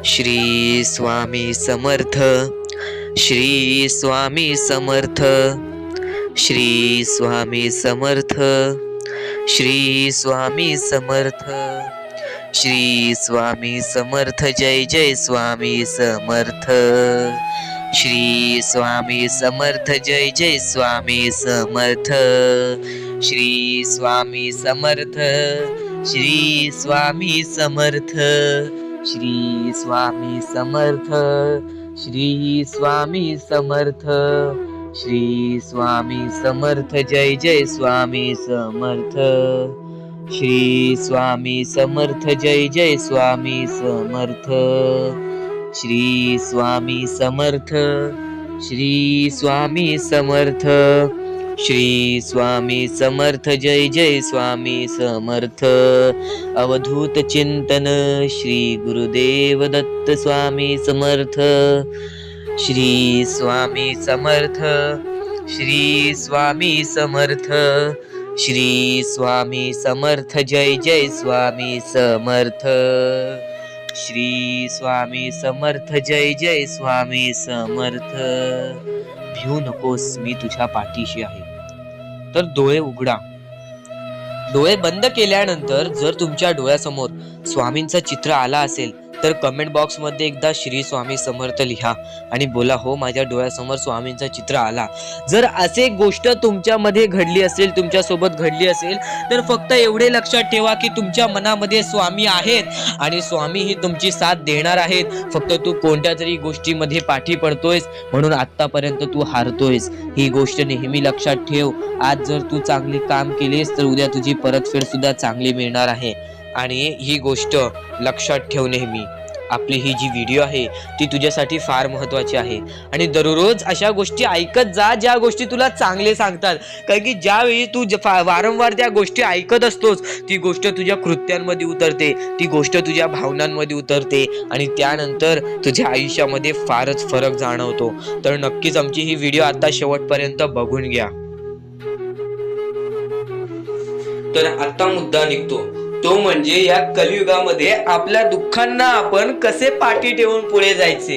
S2: श्री स्वामी समर्थ श्री स्वामी समर्थ श्री स्वामी समर्थ श्री स्वामी समर्थ श्री स्वामी समर्थ जय जय स्वामी समर्थ श्री स्वामी समर्थ जय जय स्वामी समर्थ श्री स्वामी समर्थ श्री स्वामी समर्थ श्री स्वामी समर्थ श्री स्वामी समर्थ श्री स्वामी समर्थ जय जय स्वामी समर्थ श्री स्वामी समर्थ जय जय स्वामी समर्थ श्री स्वामी समर्थ श्री स्वामी समर्थ श्री स्वामी समर्थ जय जय स्वामी समर्थ. अवधूत चिंतन श्री गुरुदेव दत्त स्वामी समर्थ. श्री स्वामी समर्थ श्री स्वामी समर्थ श्री स्वामी समर्थ जय जय स्वामी समर्थ श्री स्वामी समर्थ जय जय स्वामी समर्थ. भिऊ नकोस, मी तुझ्या पाठीशी आहे. तर डोळे उघडा. डोळे बंद केल्यानंतर जर तुमच्या डोळ्यासमोर स्वामींचं चित्र आला असेल तर कमेंट बॉक्स मध्ये एकदा श्री स्वामी समर्थ लिहा आणि बोला, हो माझ्या डोळ्यासमोर स्वामींचं चित्र आला. जर असे गोष्ट तुमच्यामध्ये घडली असेल, तुमच्या सोबत घडली असेल, तर फक्त एवढे लक्षात ठेवा की तुमच्या मनामध्ये स्वामी आहेत आणि स्वामी ही तुमची साथ देणार आहेत. फक्त तू कोणत्या तरी गोष्टीमध्ये पाठी पडतोयस म्हणून आतापर्यंत तू हारतोयस. ही गोष्ट नेहमी लक्षात ठेव. आज जर तू चांगले काम केलेस तर उद्या तुझी परतफेड सुद्धा चांगली मिळणार आहे. आणि ही गोष्ट लक्षात ठेव नेहमी. आपली ही जी व्हिडिओ आहे ती तुझ्यासाठी फार महत्वाची आहे आणि दररोज अशा गोष्टी ऐकत जा ज्या गोष्टी तुला चांगले सांगतात. कारण की ज्यावेळी तू वारंवार त्या गोष्टी ऐकत असतोस ती गोष्ट तुझ्या कृत्यांमध्ये उतरते, ती गोष्ट तुझ्या भावनांमध्ये उतरते आणि त्यानंतर तुझ्या आयुष्यामध्ये फारच फरक जाणवतो. तर नक्कीच आमची ही व्हिडिओ आता शेवटपर्यंत बघून घ्या. तर आता मुद्दा निघतो तो म्हणजे या कलियुगामध्ये आपल्या दुःखांना आपण कसे पाठी ठेवून पुढे जायचे.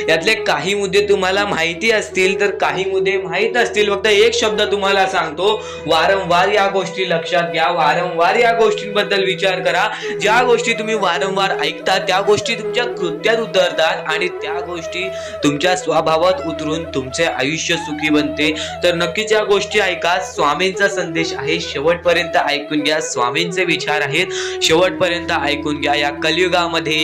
S2: यातले काही मुद्दे तुम्हाला माहिती असतील तर काही मुद्दे माहित असतील. फक्त एक शब्द तुम्हाला सांगतो, वारंवार या गोष्टी लक्षात घ्या, वारंवार या गोष्टींबद्दल विचार करा. ज्या गोष्टी तुम्ही वारंवार ऐकता त्या गोष्टी तुमच्या कृत्यात उतरतात आणि त्या गोष्टी तुमच्या स्वभावात उतरून तुमचे आयुष्य सुखी बनते. तर नक्कीच या गोष्टी ऐका. स्वामींचा संदेश आहे, शेवटपर्यंत ऐकून घ्या. स्वामींचे विचार आहेत, शेवटपर्यंत ऐकून घ्या. या कलियुगामध्ये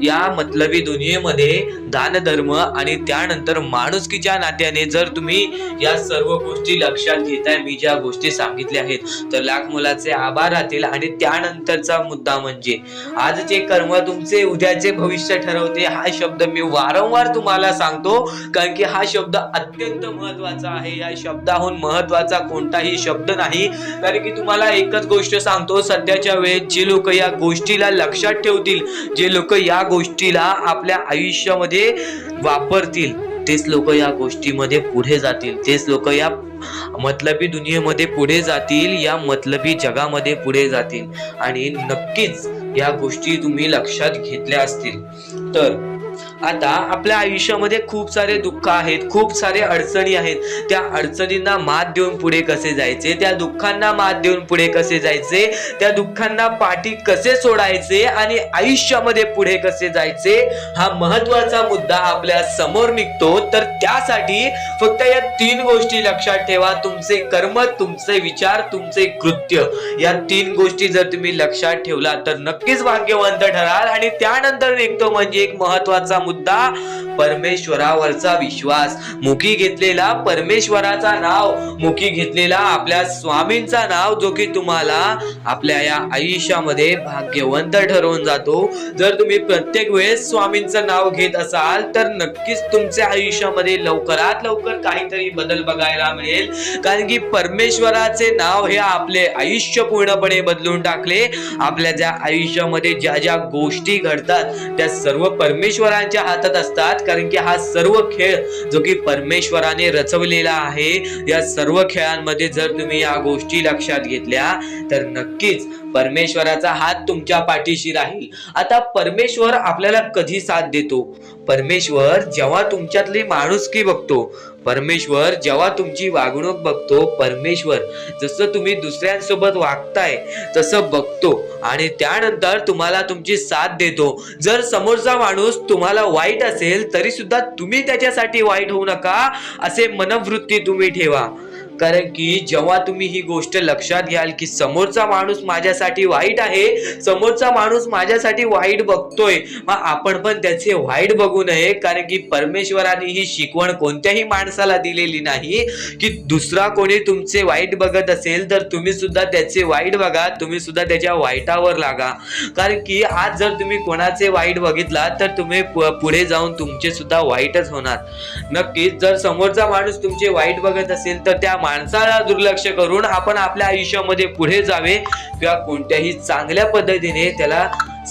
S2: या मतलबी दुनियेमध्ये दान धर्म आणि त्यानंतर माणुसकीच्या नात्याने जर तुम्ही या सर्व गोष्टी लक्षात घेताय, मी ज्या गोष्टी सांगितल्या आहेत, तर लाख मुलाचे आभार राहतील. आणि त्यानंतरचा मुद्दा म्हणजे आजचे कर्म तुमचे उद्याचे भविष्य ठरवते. हा शब्द मी वारंवार तुम्हाला सांगतो कारण की हा शब्द अत्यंत महत्वाचा आहे. या शब्दाहून महत्वाचा कोणताही शब्द नाही. कारण की तुम्हाला एकच गोष्ट सांगतो, सध्याच्या वेळेत जे लोक या गोष्टीला लक्षात ठेवतील, जे लोक या गोष्टीला आपल्या आयुष्यामध्ये वापरतील, तेच लोक या गोष्टीमध्ये पुढे जातील, तेच लोक या मतलबी दुनियेमध्ये पुढे जातील, या मतलबी जगामध्ये पुढे जातील. आणि नक्कीच
S1: या गोष्टी तुम्ही लक्षात घेतल्या असतील तर आता आपल्या आयुष्यामध्ये खूप सारे दुःख आहेत, खूप सारे अडचणी आहेत. त्या अडचणींना मात देऊन पुढे कसे जायचे, त्या दुःखांना मात देऊन पुढे कसे जायचे, त्या दुःखांना पाठी कसे सोडायचे आणि आयुष्यामध्ये पुढे कसे जायचे, हा महत्वाचा मुद्दा आपल्या समोर निघतो. तर त्यासाठी फक्त या 3 गोष्टी लक्षात ठेवा. तुमचे कर्म, तुमचे विचार, तुमचे कृत्य, या 3 गोष्टी जर तुम्ही लक्षात ठेवला तर नक्कीच भाग्यवंत ठराल. आणि त्यानंतर निघतो म्हणजे एक महत्वाचा मुद्दा, परमेश्वरावरचा विश्वास. मुखी घेतलेला परमेश्वराचा नाव, मुखी घेतलेला आपल्या स्वामींचा नाव, जो की तुम्हाला आपल्या या आयुष्यामध्ये भाग्यवंत ठरवून जातो. जर तुम्ही प्रत्येक वेळेस स्वामींचं नाव घेत असाल तर नक्कीच तुमच्या आयुष्यामध्ये लवकरात लवकर काहीतरी बदल बघायला मिळेल. कारण की परमेश्वराचे नाव हे आपले आयुष्य पूर्णपणे बदलून टाकले. आपल्या ज्या आयुष्यामध्ये ज्या ज्या गोष्टी घडतात त्या सर्व परमेश्वरांच्या हातात असतात. कारण की हा सर्व खेळ जो की परमेश्वराने रचवलेला आहे, या सर्व खेळांमध्ये जर तुम्ही या गोष्टी लक्षात घेतल्या तर नक्कीच परमेश्वराचा हात तुमच्या पाठीशी राहील. आता परमेश्वर आपल्याला कधी साथ देतो? परमेश्वर जेव्हा तुमच्यातली माणुसकी बघतो, परमेश्वर जेव्हा तुमची वागणूक बघतो, परमेश्वर जसं तुम्ही दुसऱ्यांसोबत वागताय तसं बघतो आणि त्यानंतर तुम्हाला तुमची साथ देतो. जर समोरचा माणूस तुम्हाला वाईट असेल तरी सुद्धा तुम्ही त्याच्यासाठी वाईट होऊ नका असे मनोवृत्ती तुम्ही ठेवा. कारण की जेव्हा तुम्ही ही गोष्ट लक्षात घ्याल की समोरचा माणूस माझ्यासाठी वाईट आहे, समोरचा माणूस माझ्यासाठी वाईट बघतोय, मग आपण पण त्याचे वाईट बघू नये. कारण की परमेश्वराने ही शिकवण कोणत्याही माणसाला दिलेली नाही की दुसरा कोणी तुमचे वाईट बघत असेल तर तुम्ही सुद्धा त्याचे वाईट बघा, तुम्ही सुद्धा त्याच्या वाईटावर लागा. कारण की आज जर तुम्ही कोणाचे वाईट बघितला तर तुम्ही पुढे जाऊन तुमचे सुद्धा वाईटच होणार. नक्कीच जर समोरचा माणूस तुमचे वाईट बघत असेल तर त्या माणसाला दुर्लक्ष करून आपण आपल्या आयुष्यामध्ये पुढे जावे किंवा कोणत्याही चांगल्या पद्धतीने त्याला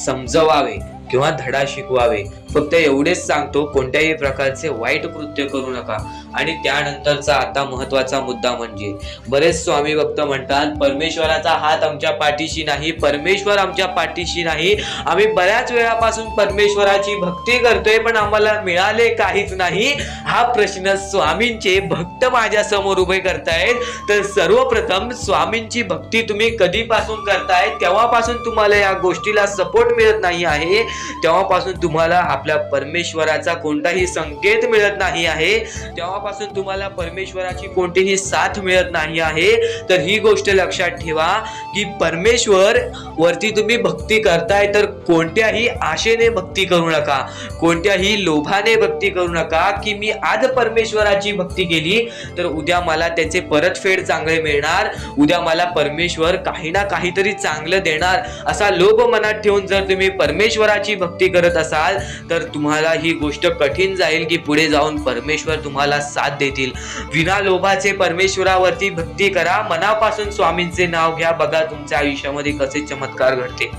S1: समजवावे किंवा धडा शिकवावे. फक्त एवढेच सांगतो, कोणत्याही प्रकारचे वाईट कृत्य करू नका. आणि त्यानंतरचा आता महत्वाचा मुद्दा म्हणजे बरेच स्वामी भक्त म्हणतात परमेश्वराचा हात आमच्या पाठीशी नाही, परमेश्वर आमच्या पाठीशी नाही. आम्ही बऱ्याच वेळापासून परमेश्वराची भक्ती करतोय पण आम्हाला मिळाले काहीच नाही. हा प्रश्न स्वामींचे भक्त माझ्या समोर उभे करतायत. तर सर्वप्रथम स्वामींची भक्ती तुम्ही कधीपासून करताय, तेव्हापासून तुम्हाला या गोष्टीला सपोर्ट मिळत नाही आहे, तेव्हापासून तुम्हाला आपल्या परमेश्वराचा कोणताही संकेत मिळत नाही आहे, तेव्हापासून तुम्हाला परमेश्वराची कोणतीही साथ मिळत नाही आहे. तर ही गोष्ट लक्षात ठेवा की परमेश्वर वरती तुम्ही भक्ती करताय तर कोणत्याही आशेने भक्ती करू नका, कोणत्याही लोभाने भक्ती करू नका की मी आज परमेश्वराची भक्ती केली तर उद्या मला त्याचे परतफेड चांगले मिळणार, उद्या मला परमेश्वर काही ना काहीतरी चांगलं देणार, असा लोभ मनात ठेवून जर तुम्ही परमेश्वराची भक्ती करत असाल तर तुम्हाला ही गोष्ट कठीण जाईल की पुढे जाऊन परमेश्वर तुम्हाला साथ देतील. विना लोभाचे परमेश्वरावरती भक्ती करा, मनापासून स्वामींचे नाव घ्या, बघा तुमच्या आयुष्यामध्ये कसे चमत्कार घडते.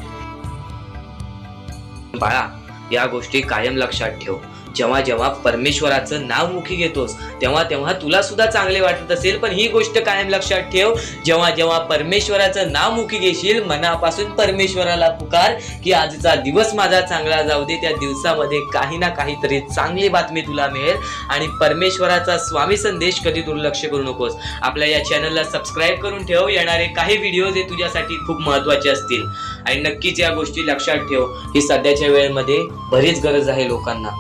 S1: बाळा, या गोष्टी कायम लक्षात ठेव. जेव्हा जेव्हा परमेश्वराचं नाव मुखी घेतोस तेव्हा तेव्हा तुला सुद्धा चांगले वाटत असेल, पण ही गोष्ट कायम लक्षात ठेव, जेव्हा जेव्हा परमेश्वराचं नाव मुखी घेशील मनापासून परमेश्वराला पुकार की आजचा दिवस माझा चांगला जाऊ दे, त्या दिवसामध्ये काही ना काहीतरी चांगली बातमी तुला मिळेल. आणि परमेश्वराचा स्वामी संदेश कधी दुर्लक्ष करू नकोस. आपल्या या चॅनलला सबस्क्राईब करून ठेव, येणारे काही व्हिडिओज हे तुझ्यासाठी खूप महत्त्वाचे असतील. आणि नक्कीच या गोष्टी लक्षात ठेव, ही सध्याच्या वेळेमध्ये बरीच गरज आहे लोकांना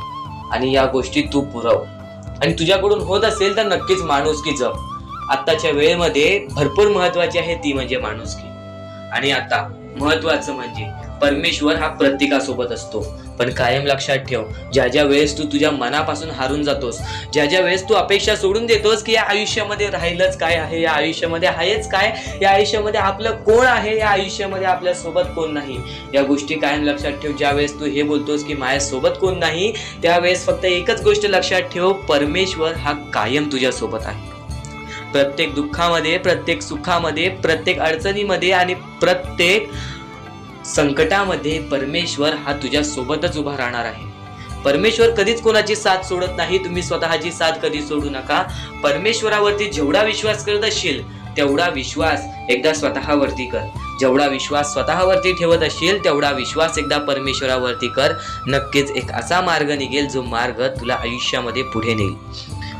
S1: आणि या गोष्टी तू पुरव. आणि तुझ्याकडून होत असेल तर नक्कीच माणुसकी जप. आत्ताच्या वेळेमध्ये भरपूर महत्वाची आहे ती म्हणजे माणुसकी. आणि आता महत्वाचं म्हणजे परमेश्वर हा प्रत्येकासोबत असतो, पण कायम लक्षात ठेव, ज्या ज्या वेळेस तू तुझ्या मनापासून हारून जातोस, ज्या ज्या वेळेस तू अपेक्षा सोडून देतोस की या आयुष्यामध्ये राहिलंच काय आहे, या आयुष्यामध्ये आहेच काय, या आयुष्यामध्ये आपलं कोण आहे, या आयुष्यामध्ये आपल्या सोबत कोण नाही, या गोष्टी कायम लक्षात ठेव. ज्या वेळेस तू हे बोलतोस की माझ्या सोबत कोण नाही, त्यावेळेस फक्त एकच गोष्ट लक्षात ठेव, परमेश्वर हा कायम तुझ्या सोबत आहे. प्रत्येक दुःखामध्ये, प्रत्येक सुखामध्ये, प्रत्येक अडचणीमध्ये आणि प्रत्येक संकटामध्ये परमेश्वर हा तुझ्या सोबतच उभा राहणार आहे. परमेश्वर कधीच कोणाची साथ सोडत नाही. तुम्ही स्वतःची साथ कधी सोडू नका. परमेश्वरावरती जेवढा विश्वास करत असशील तेवढा विश्वास एकदा स्वतःवरती कर.
S2: जेवढा विश्वास स्वतःवरती ठेवत असशील तेवढा विश्वास एकदा परमेश्वरावरती कर. नक्कीच एक असा मार्ग निघेल जो मार्ग तुला आयुष्यामध्ये पुढे नेईल.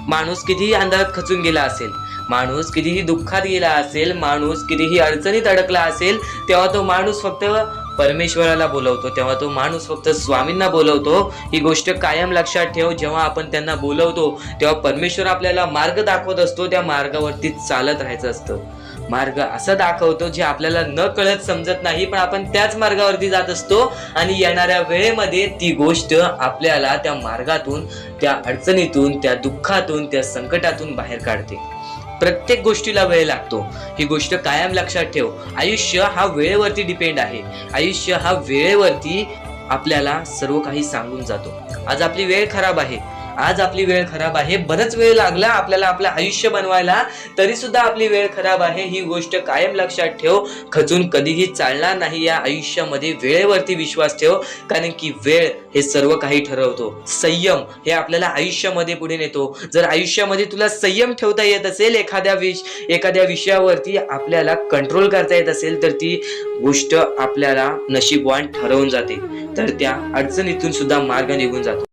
S2: माणूस कितीही अंधारात खचून गेला असेल, माणूस कितीही दुःखात गेला असेल, माणूस कितीही अडचणीत अडकला असेल, तेव्हा तो माणूस फक्त परमेश्वराला बोलवतो, तेव्हा तो माणूस फक्त स्वामींना बोलवतो. ही गोष्ट कायम लक्षात ठेव. जेव्हा आपण त्यांना बोलवतो तेव्हा परमेश्वर आपल्याला मार्ग दाखवत असतो. त्या मार्गावरती चालत राहायचं असतं. मार्ग असं दाखवतो जे आपल्याला न कळत समजत नाही, पण आपण त्याच मार्गावरती जात असतो आणि येणाऱ्या वेळेमध्ये ती गोष्ट आपल्याला त्या मार्गातून, त्या अडचणीतून, त्या दुःखातून, त्या संकटातून बाहेर काढते. प्रत्येक गोष्टीला वेळ लागतो. ही गोष्ट कायम लक्षात ठेव. आयुष्य हा वेळेवरती डिपेंड आहे. आयुष्य हा वेळेवरती आपल्याला सर्व काही सांगून जातो. आज आपली वेळ खराब आहे, आज आपली वेळ खराब आहे, बरंच वेळ लागला आपल्याला आपलं आयुष्य बनवायला, तरी सुद्धा आपली वेळ खराब आहे. ही गोष्ट कायम लक्षात ठेव. खचून कधीही चालणार नाही या आयुष्यामध्ये. वेळेवरती विश्वास ठेव, कारण की वेळ हे सर्व काही ठरवतो. संयम हे आपल्याला आयुष्यामध्ये पुढे नेतो. जर आयुष्यामध्ये तुला संयम ठेवता येत असेल, एखाद्या विषयावरती आपल्याला कंट्रोल करता येत असेल, तर ती गोष्ट आपल्याला नशीबवान ठरवून जाते. तर त्या अडचणीतून सुद्धा मार्ग निघून जातो.